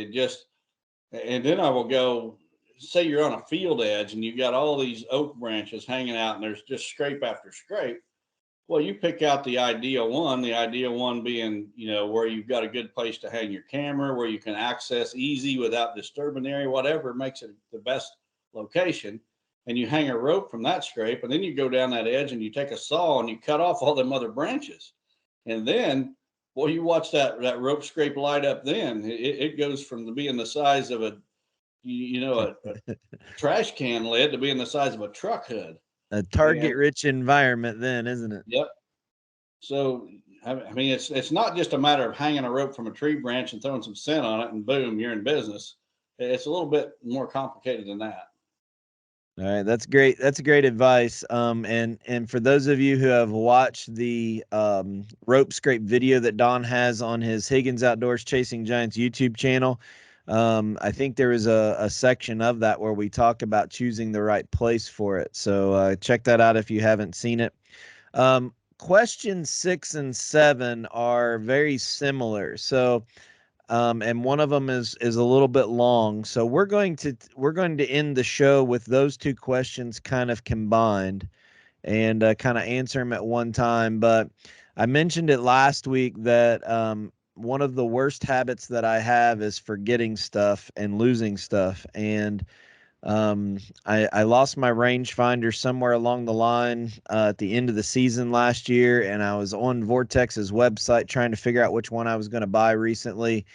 and then I will go, say you're on a field edge and you've got all these oak branches hanging out and there's just scrape after scrape. Well, you pick out the ideal one being, you know, where you've got a good place to hang your camera, where you can access easy without disturbing the area, whatever makes it the best location. And you hang a rope from that scrape, and then you go down that edge and you take a saw and you cut off all them other branches. And then, boy, you watch that rope scrape light up. Then it goes from being the size of a trash can lid to being the size of a truck hood. A target-rich environment, then, isn't it? Yep. So, I mean, it's not just a matter of hanging a rope from a tree branch and throwing some scent on it, and boom, you're in business. It's a little bit more complicated than that. All right, that's great. That's great advice. And for those of you who have watched the rope scrape video that Don has on his Higgins Outdoors Chasing Giants YouTube channel, I think there is a section of that where we talk about choosing the right place for it. So check that out if you haven't seen it. Questions 6 and 7 are very similar. So. And one of them is a little bit long. So we're going to end the show with those two questions kind of combined and kind of answer them at one time. But I mentioned it last week that one of the worst habits that I have is forgetting stuff and losing stuff. And I lost my rangefinder somewhere along the line at the end of the season last year, and I was on Vortex's website trying to figure out which one I was going to buy recently.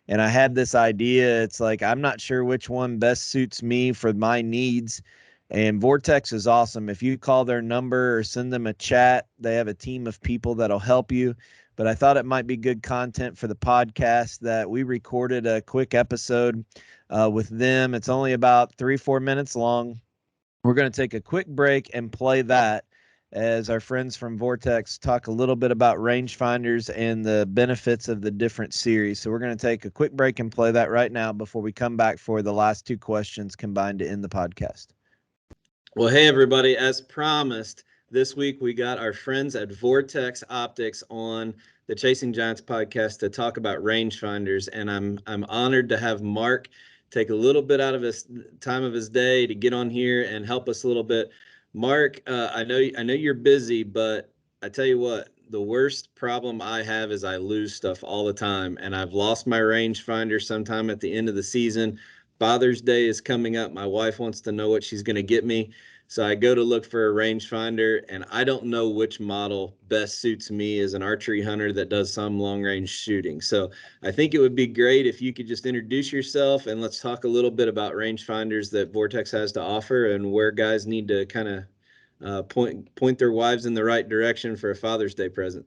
And I had this idea. It's like, I'm not sure which one best suits me for my needs. And Vortex is awesome. If you call their number or send them a chat, they have a team of people that'll help you. But I thought it might be good content for the podcast that we recorded a quick episode with them. It's only about 3-4 minutes long. We're going to take a quick break and play that as our friends from Vortex talk a little bit about rangefinders and the benefits of the different series. So we're going to take a quick break and play that right now before we come back for the last two questions combined to end the podcast. Well, hey, everybody. As promised, this week we got our friends at Vortex Optics on the Chasing Giants podcast to talk about rangefinders, and I'm honored to have Mark take a little bit out of his time of his day to get on here and help us a little bit. Mark, I know you're busy, but I tell you what, the worst problem I have is I lose stuff all the time, and I've lost my rangefinder sometime at the end of the season. Father's Day is coming up. My wife wants to know what she's going to get me. So I go to look for a rangefinder, and I don't know which model best suits me as an archery hunter that does some long-range shooting. So I think it would be great if you could just introduce yourself, and let's talk a little bit about rangefinders that Vortex has to offer and where guys need to kind of point their wives in the right direction for a Father's Day present.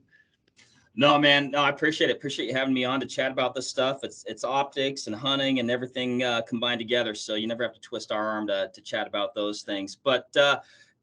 No, man. No, I appreciate it. Appreciate you having me on to chat about this stuff. It's optics and hunting and everything combined together. So you never have to twist our arm to chat about those things. But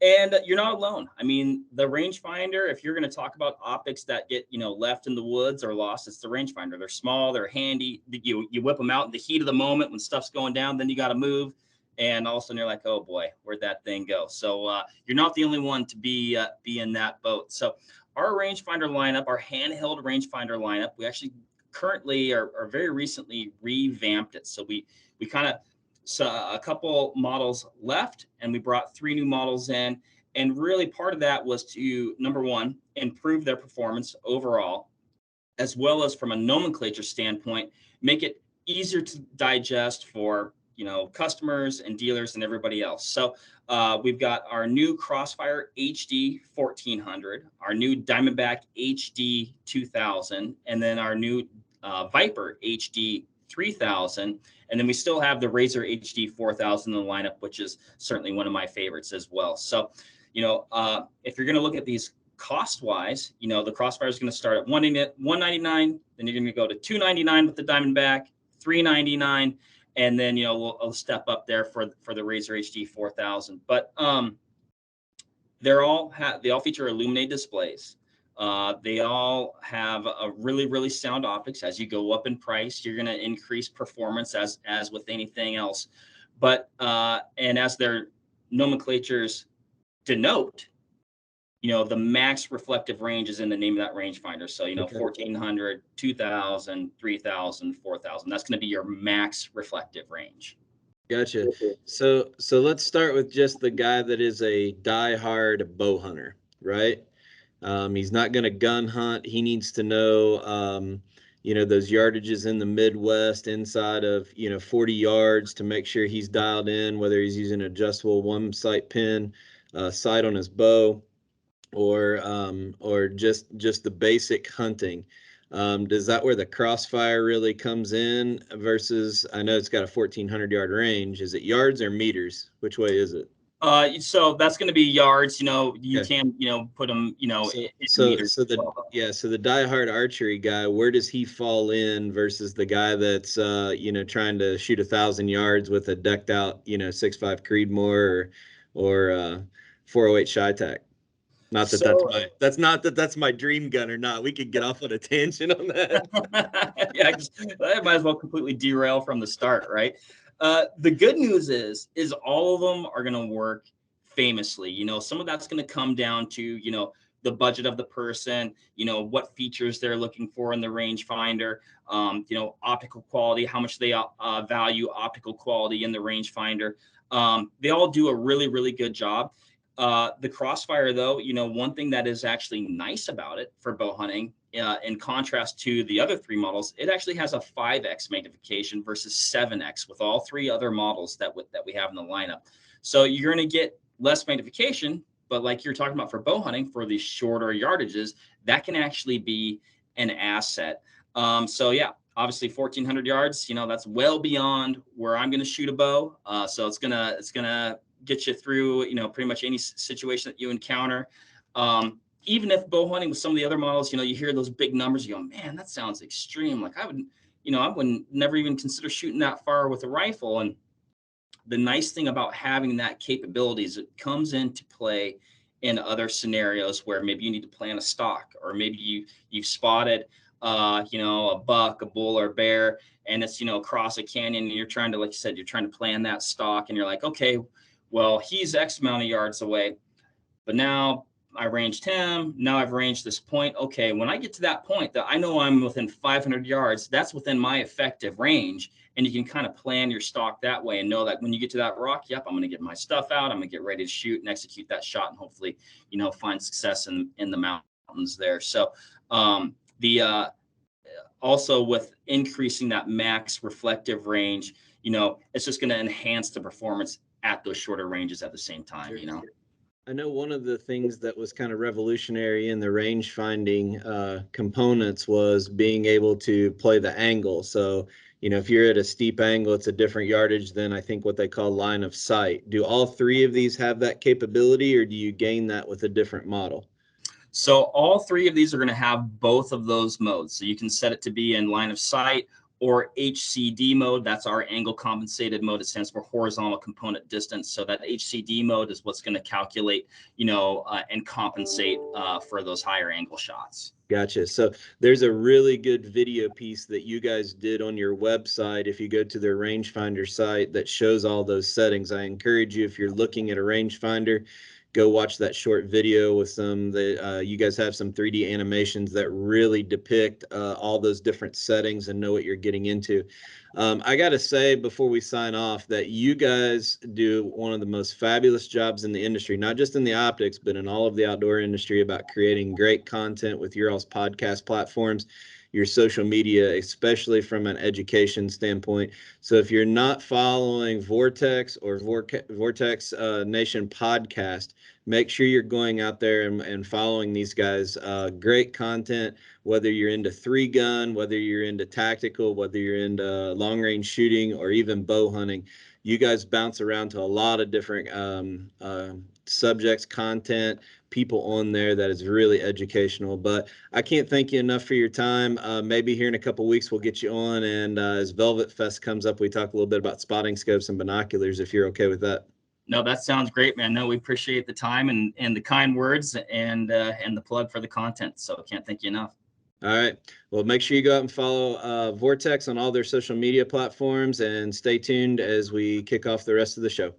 and you're not alone. I mean, the rangefinder, if you're going to talk about optics that get, left in the woods or lost, it's the rangefinder. They're small, they're handy. You whip them out in the heat of the moment when stuff's going down, then you got to move. And all of a sudden you're like, oh boy, where'd that thing go? So you're not the only one to be in that boat. So our rangefinder lineup, our handheld rangefinder lineup, we actually currently are very recently revamped it. So we kind of saw a couple models left and we brought 3 new models in. And really part of that was to, number one, improve their performance overall, as well as from a nomenclature standpoint, make it easier to digest for customers and dealers and everybody else. So we've got our new Crossfire HD 1400, our new Diamondback HD 2000, and then our new Viper HD 3000. And then we still have the Razor HD 4000 in the lineup, which is certainly one of my favorites as well. So, if you're going to look at these cost wise, the Crossfire is going to start at $199, then you're going to go to $299 with the Diamondback, $399, and then we'll step up there for the Razor HD 4000. But they all feature illuminated displays. They all have a really, really sound optics. As you go up in price, you're going to increase performance as with anything else. But and as their nomenclatures denote, the max reflective range is in the name of that rangefinder. So, 1400, 2000, 3000, 4000. That's going to be your max reflective range. Gotcha. So let's start with just the guy that is a die-hard bow hunter, right? He's not going to gun hunt. He needs to know, those yardages in the Midwest inside of, 40 yards to make sure he's dialed in, whether he's using an adjustable one sight pin, sight on his bow, or just the basic hunting. Is that where the Crossfire really comes in versus, I know it's got a 1400 yard range. Is it yards or meters? Which way is it? So that's going to be yards. You Okay. can, put them, So meters. the diehard archery guy, where does he fall in versus the guy that's trying to shoot 1,000 yards with a decked out 6.5 Creedmoor or 408 Shytac? Not that that's my dream gun or not. We could get off on a tangent on that. Yeah, I might as well completely derail from the start, right? The good news is all of them are going to work famously. Some of that's going to come down to, the budget of the person, what features they're looking for in the rangefinder, optical quality, how much they value optical quality in the rangefinder. They all do a really, really good job. The Crossfire, though, one thing that is actually nice about it for bow hunting, in contrast to the other three models, it actually has a 5x magnification versus 7x with all three other models that we have in the lineup. So you're going to get less magnification, but like you're talking about for bow hunting, for the shorter yardages, that can actually be an asset. So yeah, obviously 1400 yards, that's well beyond where I'm going to shoot a bow. So it's gonna get you through, pretty much any situation that you encounter. Even if bow hunting with some of the other models, you hear those big numbers, you go, man, that sounds extreme. Like I wouldn't never even consider shooting that far with a rifle. And the nice thing about having that capability is it comes into play in other scenarios where maybe you need to plan a stalk, or maybe you've spotted, a buck, a bull, or bear, and it's, across a canyon, and you're trying to, like you said, you're trying to plan that stalk, and you're like, okay, well, he's X amount of yards away, but now I ranged him. Now I've ranged this point. Okay, when I get to that point that I know I'm within 500 yards, that's within my effective range. And you can kind of plan your stalk that way and know that when you get to that rock, yep, I'm going to get my stuff out. I'm going to get ready to shoot and execute that shot and hopefully, find success in the mountains there. So also with increasing that max reflective range, it's just going to enhance the performance at those shorter ranges at the same time, I know one of the things that was kind of revolutionary in the range finding components was being able to play the angle. So, if you're at a steep angle, it's a different yardage than I think what they call line of sight. Do all three of these have that capability, or do you gain that with a different model? So all three of these are going to have both of those modes. So you can set it to be in line of sight or HCD mode. That's our angle compensated mode. It stands for horizontal component distance. So that HCD mode is what's going to calculate, and compensate for those higher angle shots. Gotcha. So there's a really good video piece that you guys did on your website. If you go to their rangefinder site, that shows all those settings. I encourage you, if you're looking at a rangefinder, go watch that short video with you guys have some 3D animations that really depict all those different settings and know what you're getting into. I got to say before we sign off that you guys do one of the most fabulous jobs in the industry, not just in the optics, but in all of the outdoor industry, about creating great content with your all's podcast platforms, your social media, especially from an education standpoint. So if you're not following Vortex or Vortex Nation podcast, make sure you're going out there and following these guys. Great content, whether you're into 3-gun, whether you're into tactical, whether you're into long range shooting, or even bow hunting. You guys bounce around to a lot of different subjects, content, people on there that is really educational. But I can't thank you enough for your time. Maybe here in a couple weeks we'll get you on, and as Velvet Fest comes up, we talk a little bit about spotting scopes and binoculars, if you're okay with that. No, that sounds great, man. No, we appreciate the time and the kind words and the plug for the content. So can't thank you enough. All right. Well, make sure you go out and follow Vortex on all their social media platforms, and stay tuned as we kick off the rest of the show.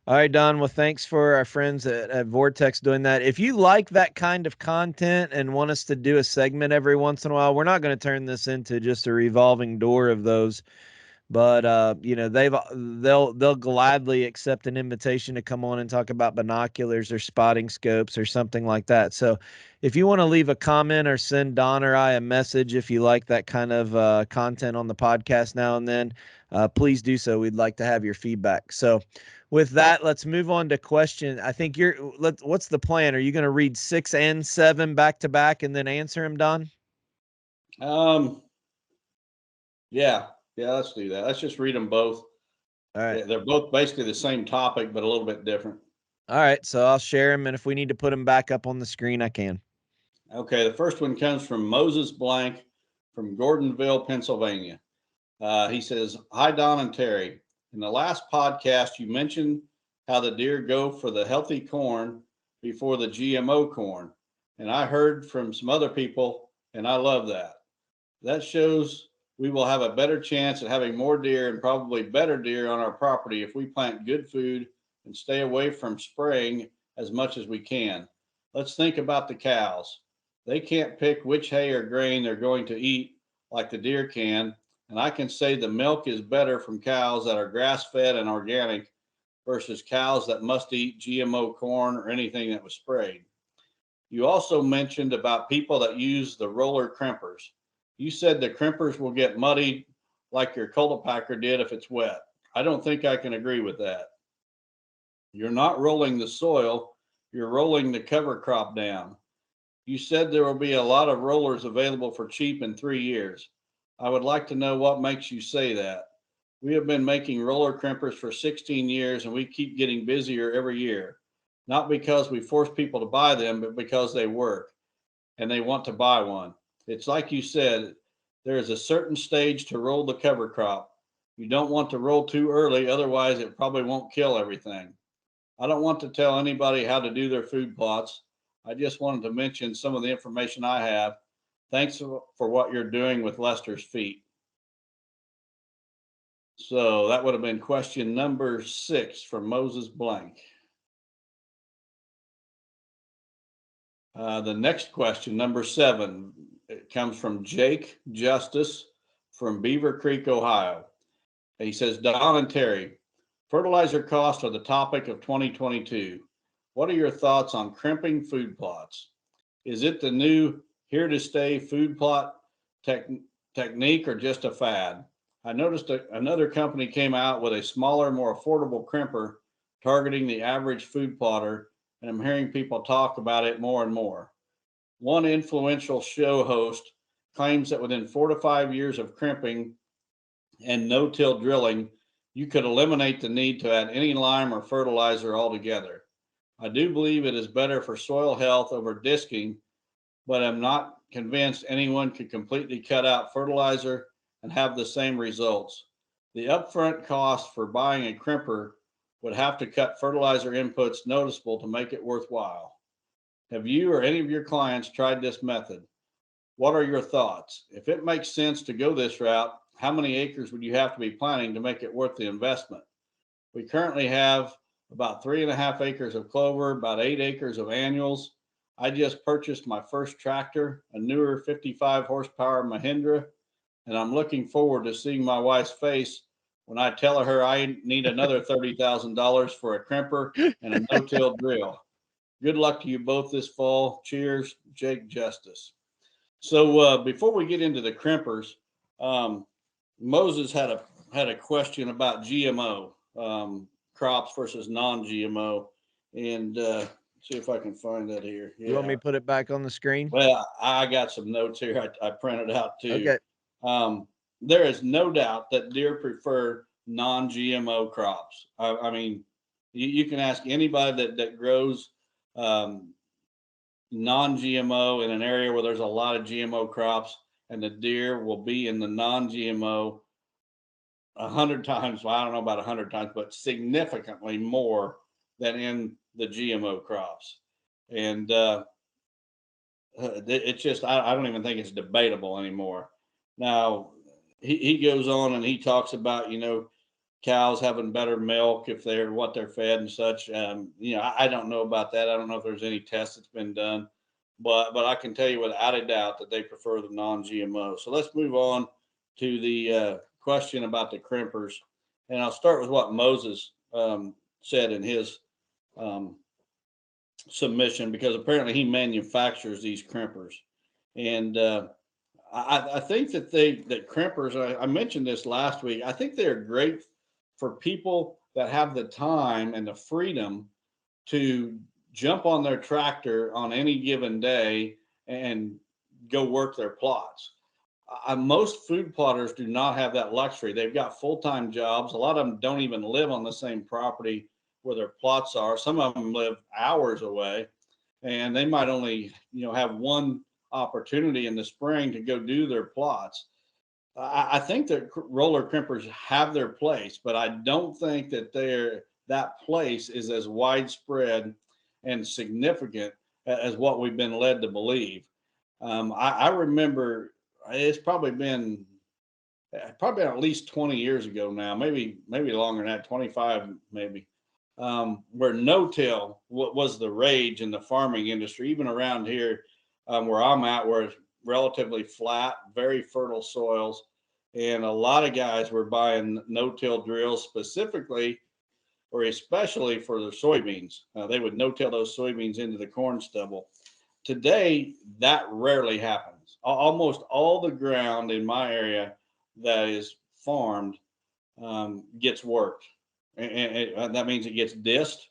All right, Don. Well, thanks for our friends at Vortex doing that. If you like that kind of content and want us to do a segment every once in a while, we're not going to turn this into just a revolving door of those. But you know, they'll gladly accept an invitation to come on and talk about binoculars or spotting scopes or something like that. So if you want to leave a comment or send Don or I a message, if you like that kind of content on the podcast now and then, please do so. We'd like to have your feedback. So with that, let's move on to question. I think what's the plan? Are you going to read 6 and 7 back to back and then answer them, Don? Yeah, let's do that. Let's just read them both. All right. They're both basically the same topic, but a little bit different. All right. So I'll share them, and if we need to put them back up on the screen, I can. Okay. The first one comes from Moses Blank from Gordonville, Pennsylvania. He says, "Hi, Don and Terry. In the last podcast, you mentioned how the deer go for the healthy corn before the GMO corn. And I heard from some other people, and I love that. That shows we will have a better chance at having more deer and probably better deer on our property if we plant good food and stay away from spraying as much as we can. Let's think about the cows. They can't pick which hay or grain they're going to eat like the deer can. And I can say the milk is better from cows that are grass-fed and organic versus cows that must eat GMO corn or anything that was sprayed. You also mentioned about people that use the roller crimpers. You said the crimpers will get muddy like your cultipacker did if it's wet. I don't think I can agree with that. You're not rolling the soil, you're rolling the cover crop down. You said there will be a lot of rollers available for cheap in 3 years. I would like to know what makes you say that. We have been making roller crimpers for 16 years and we keep getting busier every year. Not because we force people to buy them, but because they work and they want to buy one. It's like you said, there is a certain stage to roll the cover crop. You don't want to roll too early, otherwise it probably won't kill everything. I don't want to tell anybody how to do their food plots. I just wanted to mention some of the information I have. Thanks for what you're doing with Lester's feet." So that would have been question number 6 from Moses Blank. The next question, number 7, it comes from Jake Justice from Beaver Creek, Ohio. And he says, "Don and Terry, fertilizer costs are the topic of 2022. What are your thoughts on crimping food plots? Is it the new here to stay food plot technique or just a fad? I noticed another company came out with a smaller, more affordable crimper targeting the average food plotter, and I'm hearing people talk about it more and more. One influential show host claims that within 4 to 5 years of crimping and no-till drilling, you could eliminate the need to add any lime or fertilizer altogether. I do believe it is better for soil health over disking, but I'm not convinced anyone could completely cut out fertilizer and have the same results. The upfront cost for buying a crimper would have to cut fertilizer inputs noticeable to make it worthwhile. Have you or any of your clients tried this method? What are your thoughts? If it makes sense to go this route, how many acres would you have to be planting to make it worth the investment? We currently have about 3.5 acres of clover, about 8 acres of annuals. I just purchased my first tractor, a newer 55 horsepower Mahindra, and I'm looking forward to seeing my wife's face when I tell her I need another $30,000 for a crimper and a no-till drill. Good luck to you both this fall. Cheers, Jake Justice." So before we get into the crimpers, Moses had a question about GMO crops versus non-GMO, and see if I can find that here. Yeah. You want me to put it back on the screen? Well, I got some notes here. I printed out too. Okay. There is no doubt that deer prefer non-GMO crops. I mean, You can ask anybody that grows non-GMO in an area where there's a lot of GMO crops, and the deer will be in the non-GMO 100 times. Well, I don't know about 100 times, but significantly more than in the GMO crops. And it's just, I don't even think it's debatable anymore. Now, he goes on and he talks about, cows having better milk if they're what they're fed and such. I don't know about that. I don't know if there's any tests that's been done, but I can tell you without a doubt that they prefer the non-GMO. So let's move on to the question about the crimpers, and I'll start with what Moses said in his submission, because apparently he manufactures these crimpers, and I think that crimpers. I mentioned this last week. I think they're great for people that have the time and the freedom to jump on their tractor on any given day and go work their plots. Most food plotters do not have that luxury. They've got full-time jobs. A lot of them don't even live on the same property where their plots are. Some of them live hours away, and they might only, have one opportunity in the spring to go do their plots. I think that roller crimpers have their place, but I don't think that that place is as widespread and significant as what we've been led to believe. I remember it's probably been at least 20 years ago now, maybe longer than that, 25 maybe, where no-till was the rage in the farming industry, even around here where I'm at, where it's relatively flat, very fertile soils. And a lot of guys were buying no-till drills specifically or especially for their soybeans. They would no-till those soybeans into the corn stubble. Today, that rarely happens. Almost all the ground in my area that is farmed gets worked. And that means it gets disked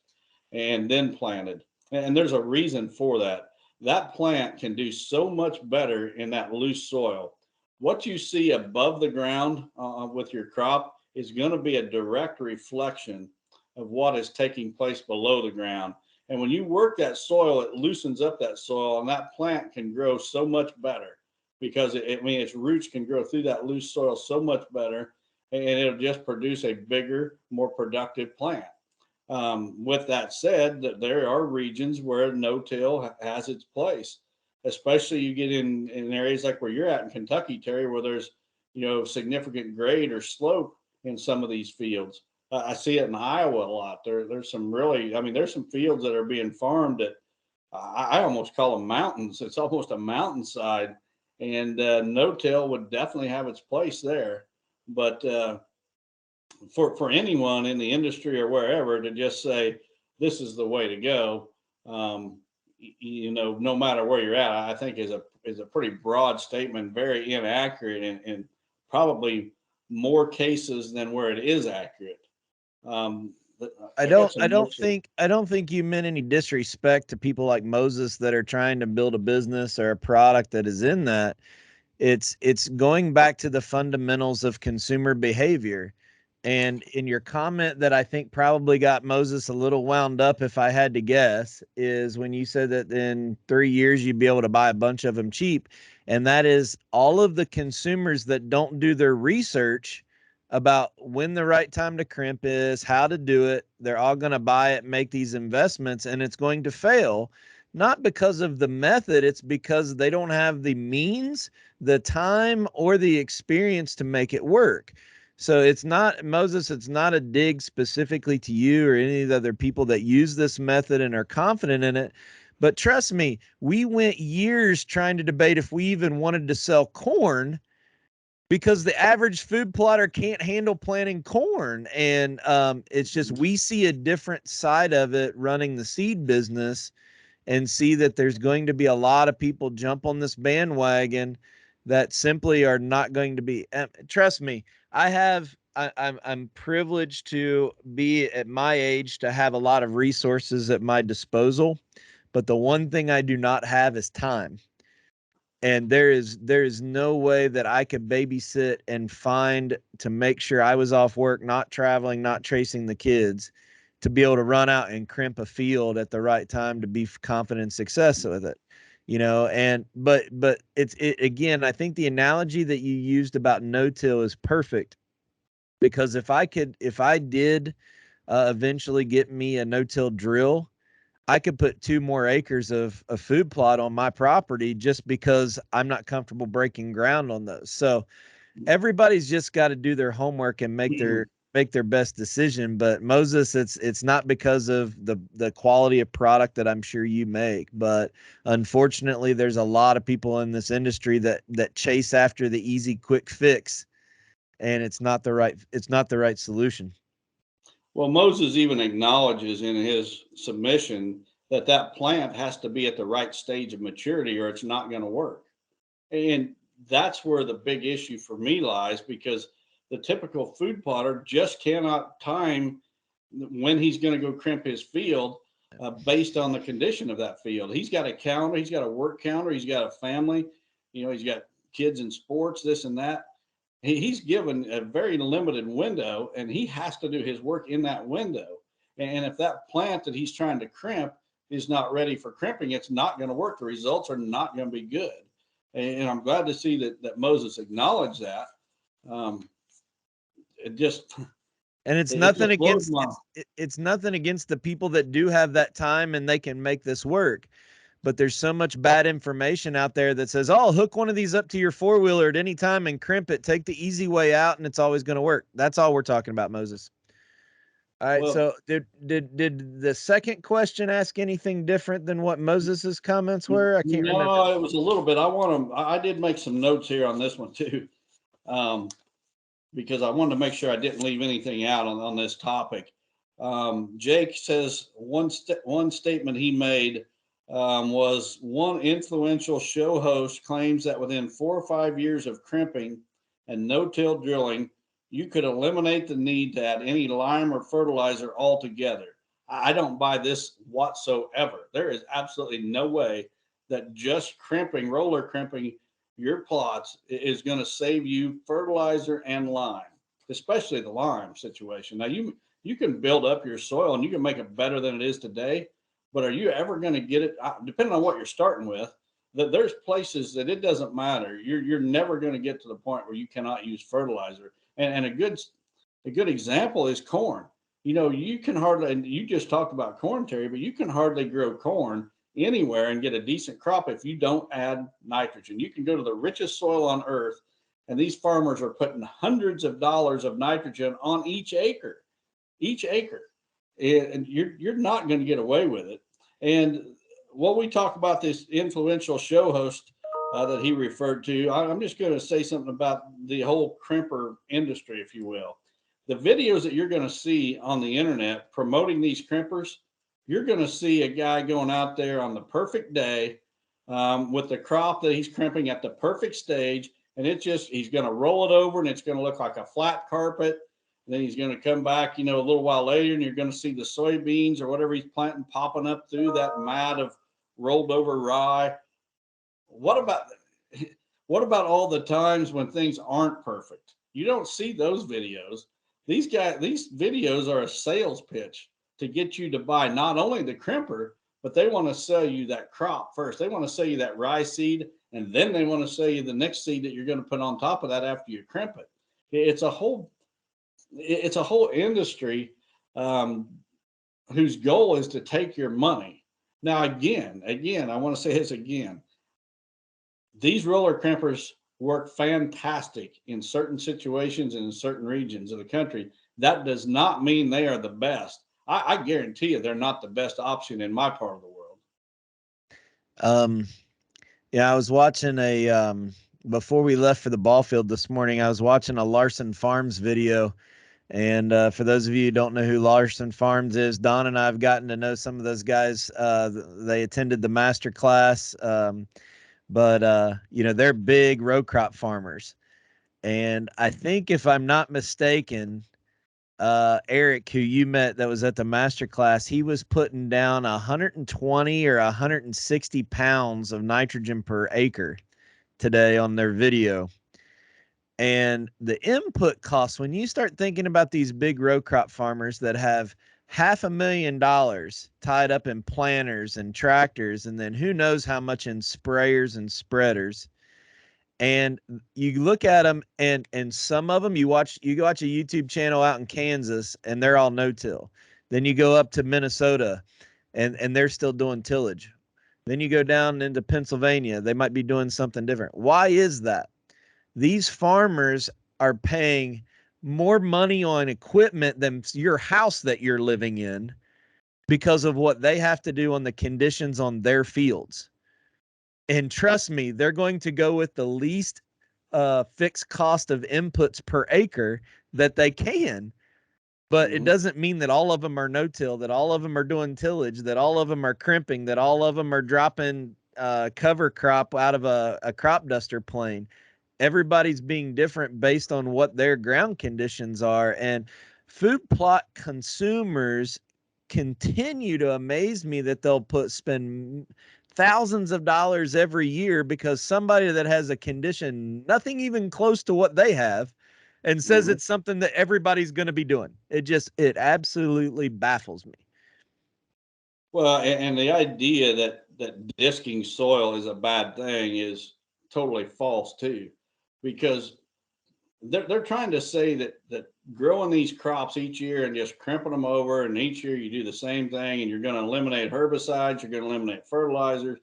and then planted. And there's a reason for that. That plant can do so much better in that loose soil. What you see above the ground with your crop is going to be a direct reflection of what is taking place below the ground. And when you work that soil, it loosens up that soil, and that plant can grow so much better because its roots can grow through that loose soil so much better, and it'll just produce a bigger, more productive plant. With that said, that there are regions where no-till has its place, especially you get in areas like where you're at in Kentucky, Terry, where there's significant grade or slope in some of these fields. I see it in Iowa a lot. There's some there's some fields that are being farmed that I almost call them mountains. It's almost a mountainside, and no-till would definitely have its place there. But for anyone in the industry or wherever to just say this is the way to go, no matter where you're at, I think is a pretty broad statement, very inaccurate, and probably more cases than where it is accurate. I don't think you meant any disrespect to people like Moses that are trying to build a business or a product that is in that. It's going back to the fundamentals of consumer behavior. And in your comment that I think probably got Moses a little wound up, if I had to guess, is when you said that in 3 years you'd be able to buy a bunch of them cheap. And that is all of the consumers that don't do their research about when the right time to crimp is, how to do it. They're all going to buy it, make these investments, and it's going to fail. Not because of the method, it's because they don't have the means, the time, or the experience to make it work. So it's not, Moses, it's not a dig specifically to you or any of the other people that use this method and are confident in it. But trust me, we went years trying to debate if we even wanted to sell corn because the average food plotter can't handle planting corn. And it's just, we see a different side of it running the seed business and see that there's going to be a lot of people jump on this bandwagon that simply are not going to be, trust me, I'm privileged to be at my age to have a lot of resources at my disposal, but the one thing I do not have is time. And there is no way that I could babysit and find to make sure I was off work, not traveling, not chasing the kids, to be able to run out and crimp a field at the right time to be confident and success with it, you know. And but it again, I think the analogy that you used about no-till is perfect, because if I did eventually get me a no-till drill, I could put 2 more acres of a food plot on my property just because I'm not comfortable breaking ground on those. So everybody's just got to do their homework and make their best decision. But Moses, it's not because of the quality of product that I'm sure you make, but unfortunately there's a lot of people in this industry that chase after the easy quick fix, and it's not the right solution. Well, Moses even acknowledges in his submission that that plant has to be at the right stage of maturity or it's not going to work. And that's where the big issue for me lies, because the typical food plotter just cannot time when he's going to go crimp his field based on the condition of that field. He's got a calendar, he's got a work calendar, he's got a family, you know, he's got kids in sports, this and that. He's given a very limited window, and he has to do his work in that window. And if that plant that he's trying to crimp is not ready for crimping, it's not going to work. The results are not going to be good. And I'm glad to see that Moses acknowledged that. It just, and it's nothing against it's nothing against the people that do have that time and they can make this work. But there's so much bad information out there that says, oh, hook one of these up to your 4-wheeler at any time and crimp it. Take the easy way out, and it's always going to work. That's all we're talking about, Moses. All right. Well, so did the second question ask anything different than what Moses's comments were? I can't remember. No, it was a little bit. I did make some notes here on this one too, because I wanted to make sure I didn't leave anything out on this topic. Jake says one statement he made was one influential show host claims that within 4 or 5 years of crimping and no-till drilling, you could eliminate the need to add any lime or fertilizer altogether. I don't buy this whatsoever. There is absolutely no way that just roller crimping your plots is going to save you fertilizer and lime, especially the lime situation. Now you can build up your soil and you can make it better than it is today. But are you ever going to get it, depending on what you're starting with, that there's places that it doesn't matter. You're never going to get to the point where you cannot use fertilizer. And a good example is corn. You know, you can hardly, and you just talked about corn, Terry, but you can hardly grow corn anywhere and get a decent crop if you don't add nitrogen. You can go to the richest soil on earth, and these farmers are putting hundreds of dollars of nitrogen on each acre. And you're not going to get away with it. And what we talk about this influential show host that he referred to, I'm just going to say something about the whole crimper industry, if you will. The videos that you're going to see on the internet promoting these crimpers, you're going to see a guy going out there on the perfect day with the crop that he's crimping at the perfect stage. And he's going to roll it over and it's going to look like a flat carpet. Then he's going to come back, you know, a little while later, and you're going to see the soybeans or whatever he's planting popping up through that mat of rolled over rye. What about all the times when things aren't perfect? You don't see those videos. These videos are a sales pitch to get you to buy not only the crimper, but they want to sell you that crop first. They want to sell you that rye seed, and then they want to sell you the next seed that you're going to put on top of that after you crimp it. It's a whole industry whose goal is to take your money. Now, again, I want to say this again. These roller crimpers work fantastic in certain situations and in certain regions of the country. That does not mean they are the best. I guarantee you they're not the best option in my part of the world. Yeah, I was watching before we left for the ball field this morning, I was watching a Larson Farms video. And for those of you who don't know who Larson Farms is, Don and I have gotten to know some of those guys. They attended the master class, but you know, they're big row crop farmers. And I think, if I'm not mistaken, Eric, who you met that was at the master class, he was putting down 120 or 160 pounds of nitrogen per acre today on their video. And the input costs, when you start thinking about these big row crop farmers that have $500,000 tied up in planters and tractors, and then who knows how much in sprayers and spreaders. And you look at them, and some of them you watch a YouTube channel out in Kansas, and they're all no-till. Then you go up to Minnesota, and they're still doing tillage. Then you go down into Pennsylvania, they might be doing something different. Why is that? These farmers are paying more money on equipment than your house that you're living in because of what they have to do on the conditions on their fields. And trust me, they're going to go with the least fixed cost of inputs per acre that they can. But it doesn't mean that all of them are no-till, that all of them are doing tillage, that all of them are crimping, that all of them are dropping cover crop out of a crop duster plane. Everybody's being different based on what their ground conditions are. And food plot consumers continue to amaze me that they'll spend thousands of dollars every year because somebody that has a condition nothing even close to what they have and says it's something that everybody's going to be doing. It absolutely baffles me. Well, and the idea that disking soil is a bad thing is totally false too, because they're trying to say that growing these crops each year and just crimping them over, and each year you do the same thing, and you're going to eliminate herbicides, you're going to eliminate fertilizers,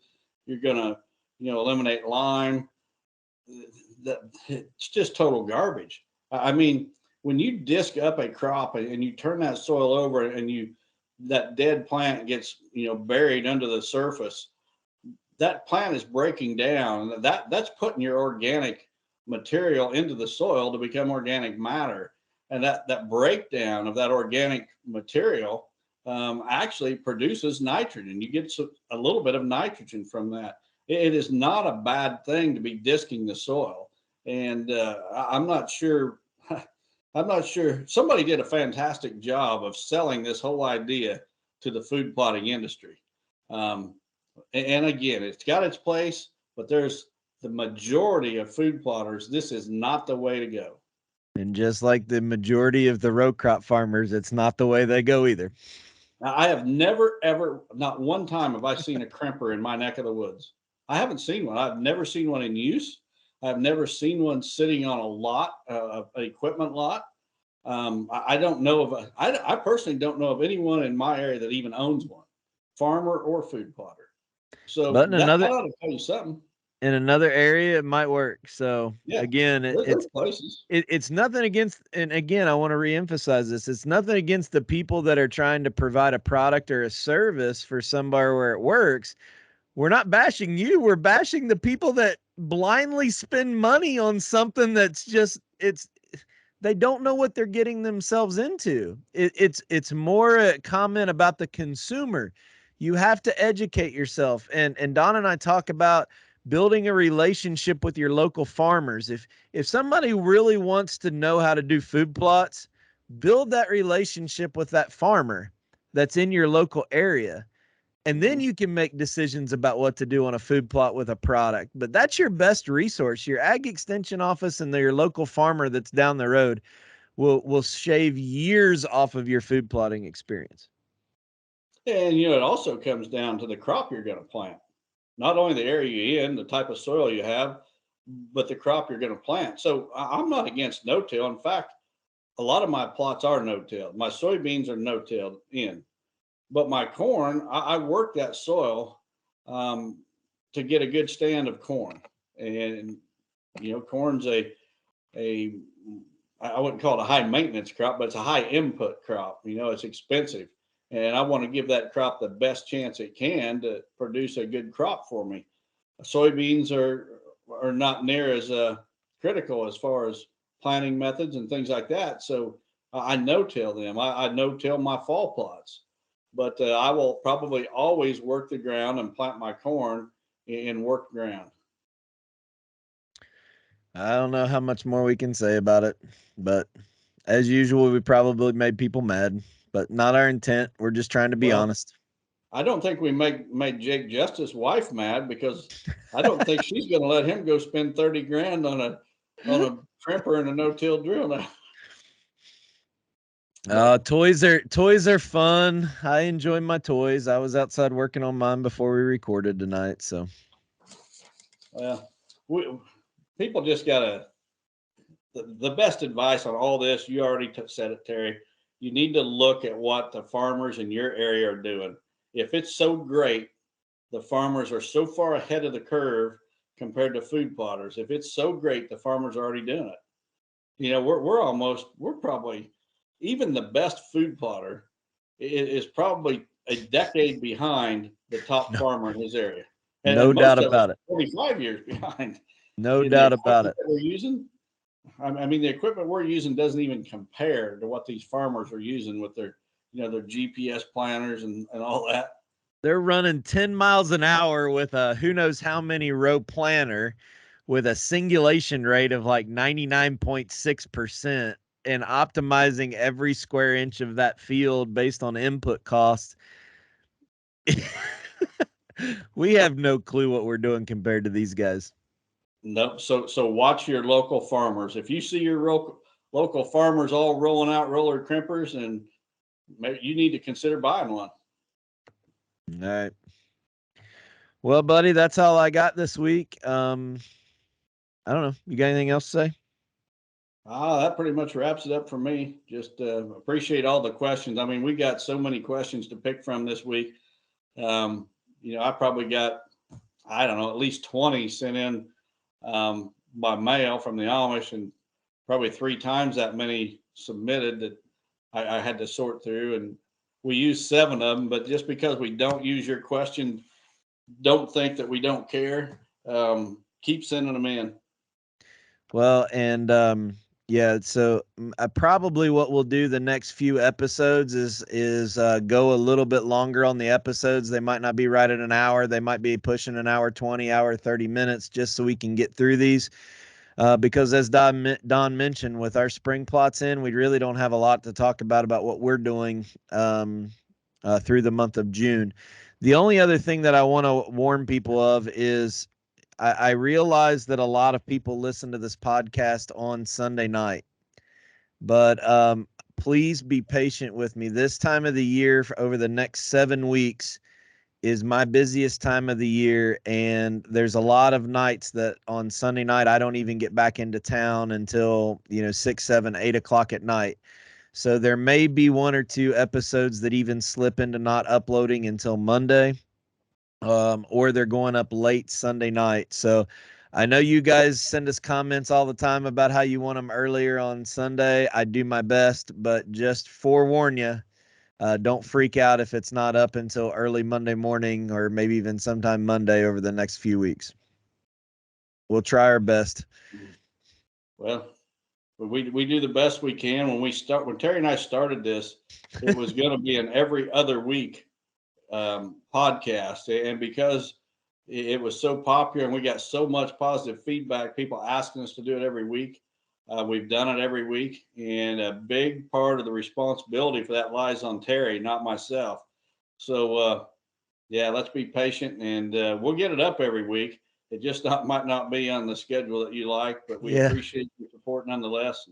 you're going to eliminate lime. It's just total garbage. I mean, when you disc up a crop and you turn that soil over and that dead plant gets buried under the surface, that plant is breaking down. That's putting your organic material into the soil to become organic matter, and that breakdown of that organic material actually produces nitrogen. You get a little bit of nitrogen from that. It is not a bad thing to be disking the soil, and I'm not sure. Somebody did a fantastic job of selling this whole idea to the food plotting industry. And again, it's got its place, but there's the majority of food plotters, this is not the way to go. And just like the majority of the row crop farmers, it's not the way they go either. Now, I have never, ever, not one time have I seen a crimper in my neck of the woods. I haven't seen one. I've never seen one in use. I've never seen one sitting on a lot, an equipment lot. I don't know of I personally don't know of anyone in my area that even owns one, farmer or food plotter. So but that ought to tell you something. In another area, it might work. So yeah, again, it's places. It's nothing against, and again, I want to reemphasize this. It's nothing against the people that are trying to provide a product or a service for somewhere where it works. We're not bashing you. We're bashing the people that blindly spend money on something that's they don't know what they're getting themselves into. It's more a comment about the consumer. You have to educate yourself. And Don and I talk about building a relationship with your local farmers. If somebody really wants to know how to do food plots, build that relationship with that farmer that's in your local area. And then you can make decisions about what to do on a food plot with a product. But that's your best resource. Your ag extension office and your local farmer that's down the road will shave years off of your food plotting experience. And it also comes down to the crop you're going to plant. Not only the area you're in, the type of soil you have, but the crop you're going to plant. So I'm not against no-till. In fact, a lot of my plots are no-till. My soybeans are no-tilled in. But my corn, I work that soil to get a good stand of corn. And, corn's I wouldn't call it a high maintenance crop, but it's a high input crop. It's expensive. And I want to give that crop the best chance it can to produce a good crop for me. Soybeans are not near as critical as far as planting methods and things like that. So I no-till them. I no-till my fall plots. But I will probably always work the ground and plant my corn in work ground. I don't know how much more we can say about it, but as usual, we probably made people mad, but not our intent. We're just trying to be honest. I don't think we made Jake Justice's wife mad, because I don't think she's going to let him go spend $30,000 on a crimper and a no-till drill now. Toys are fun. I enjoy my toys. I was outside working on mine before we recorded tonight. So, well, people just gotta. The best advice on all this, you already said it, Terry. You need to look at what the farmers in your area are doing. If it's so great, the farmers are so far ahead of the curve compared to food plotters. If it's so great, the farmers are already doing it. You know, we're probably, even the best food plotter is probably a decade behind the top farmer in his area. And no doubt most of about it. 45 years behind. No doubt about it. We're using, I mean, the equipment we're using doesn't even compare to what these farmers are using with their, their GPS planners and all that. They're running 10 miles an hour with a who knows how many row planner with a singulation rate of like 99.6% and optimizing every square inch of that field based on input costs. We have no clue what we're doing compared to these guys. Nope. So watch your local farmers. If you see your local farmers all rolling out roller crimpers, and maybe you need to consider buying one. All right. Well, buddy, that's all I got this week. I don't know. You got anything else to say? That pretty much wraps it up for me. Just appreciate all the questions. I mean, we got so many questions to pick from this week. I probably got, I don't know, at least 20 sent in by mail from the Amish, and probably 3 times that many submitted that I had to sort through. And we used 7 of them, but just because we don't use your question, don't think that we don't care. Keep sending them in. Well, and yeah, so probably what we'll do the next few episodes is go a little bit longer on the episodes. They might not be right at an hour. They might be pushing an hour 20, hour 30 minutes, just so we can get through these. Because as Don mentioned, with our spring plots in, we really don't have a lot to talk about what we're doing through the month of June. The only other thing that I want to warn people of is I realize that a lot of people listen to this podcast on Sunday night, but please be patient with me. This time of the year, over the next 7 weeks, is my busiest time of the year, and there's a lot of nights that on Sunday night I don't even get back into town until 6, 7, 8 o'clock at night. So there may be 1 or 2 episodes that even slip into not uploading until Monday. Or they're going up late Sunday night. So I know you guys send us comments all the time about how you want them earlier on Sunday. I do my best, but just forewarn you, don't freak out if it's not up until early Monday morning, or maybe even sometime Monday over the next few weeks. We'll try our best. Well, we do the best we can. When Terry and I started this, it was going to be an every other week podcast, and because it was so popular and we got so much positive feedback, people asking us to do it every week, we've done it every week, and a big part of the responsibility for that lies on Terry, not myself. So let's be patient, and we'll get it up every week. It just might not be on the schedule that you like, but we appreciate your support nonetheless.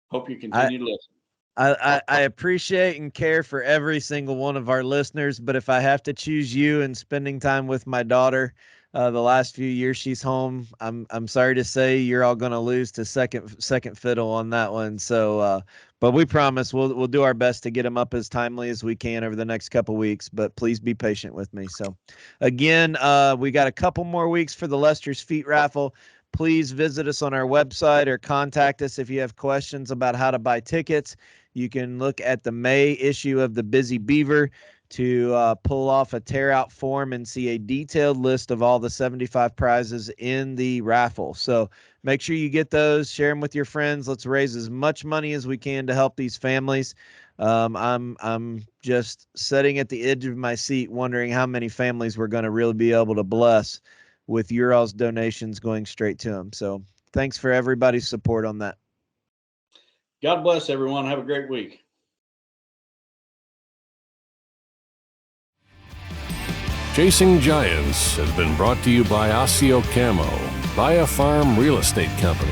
Hope you continue to listen. I appreciate and care for every single one of our listeners, but if I have to choose you and spending time with my daughter, the last few years she's home, I'm sorry to say you're all going to lose to second fiddle on that one. So, but we promise we'll do our best to get them up as timely as we can over the next couple weeks. But please be patient with me. So, again, we got a couple more weeks for the Lester's Feet raffle. Please visit us on our website or contact us if you have questions about how to buy tickets. You can look at the May issue of the Busy Beaver to pull off a tear out form and see a detailed list of all the 75 prizes in the raffle. So make sure you get those, share them with your friends. Let's raise as much money as we can to help these families. I'm just sitting at the edge of my seat wondering how many families we're going to really be able to bless with your all's donations going straight to them. So thanks for everybody's support on that. God bless everyone. Have a great week. Chasing Giants has been brought to you by Osseo Camo, BioFarm Real Estate Company,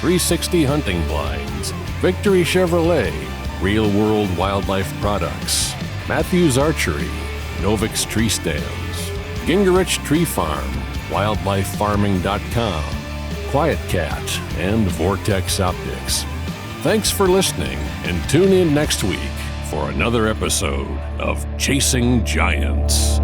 360 Hunting Blinds, Victory Chevrolet, Real World Wildlife Products, Matthews Archery, Novix Tree Stands, Gingerich Tree Farm, WildlifeFarming.com, Quiet Cat, and Vortex Optics. Thanks for listening, and tune in next week for another episode of Chasing Giants.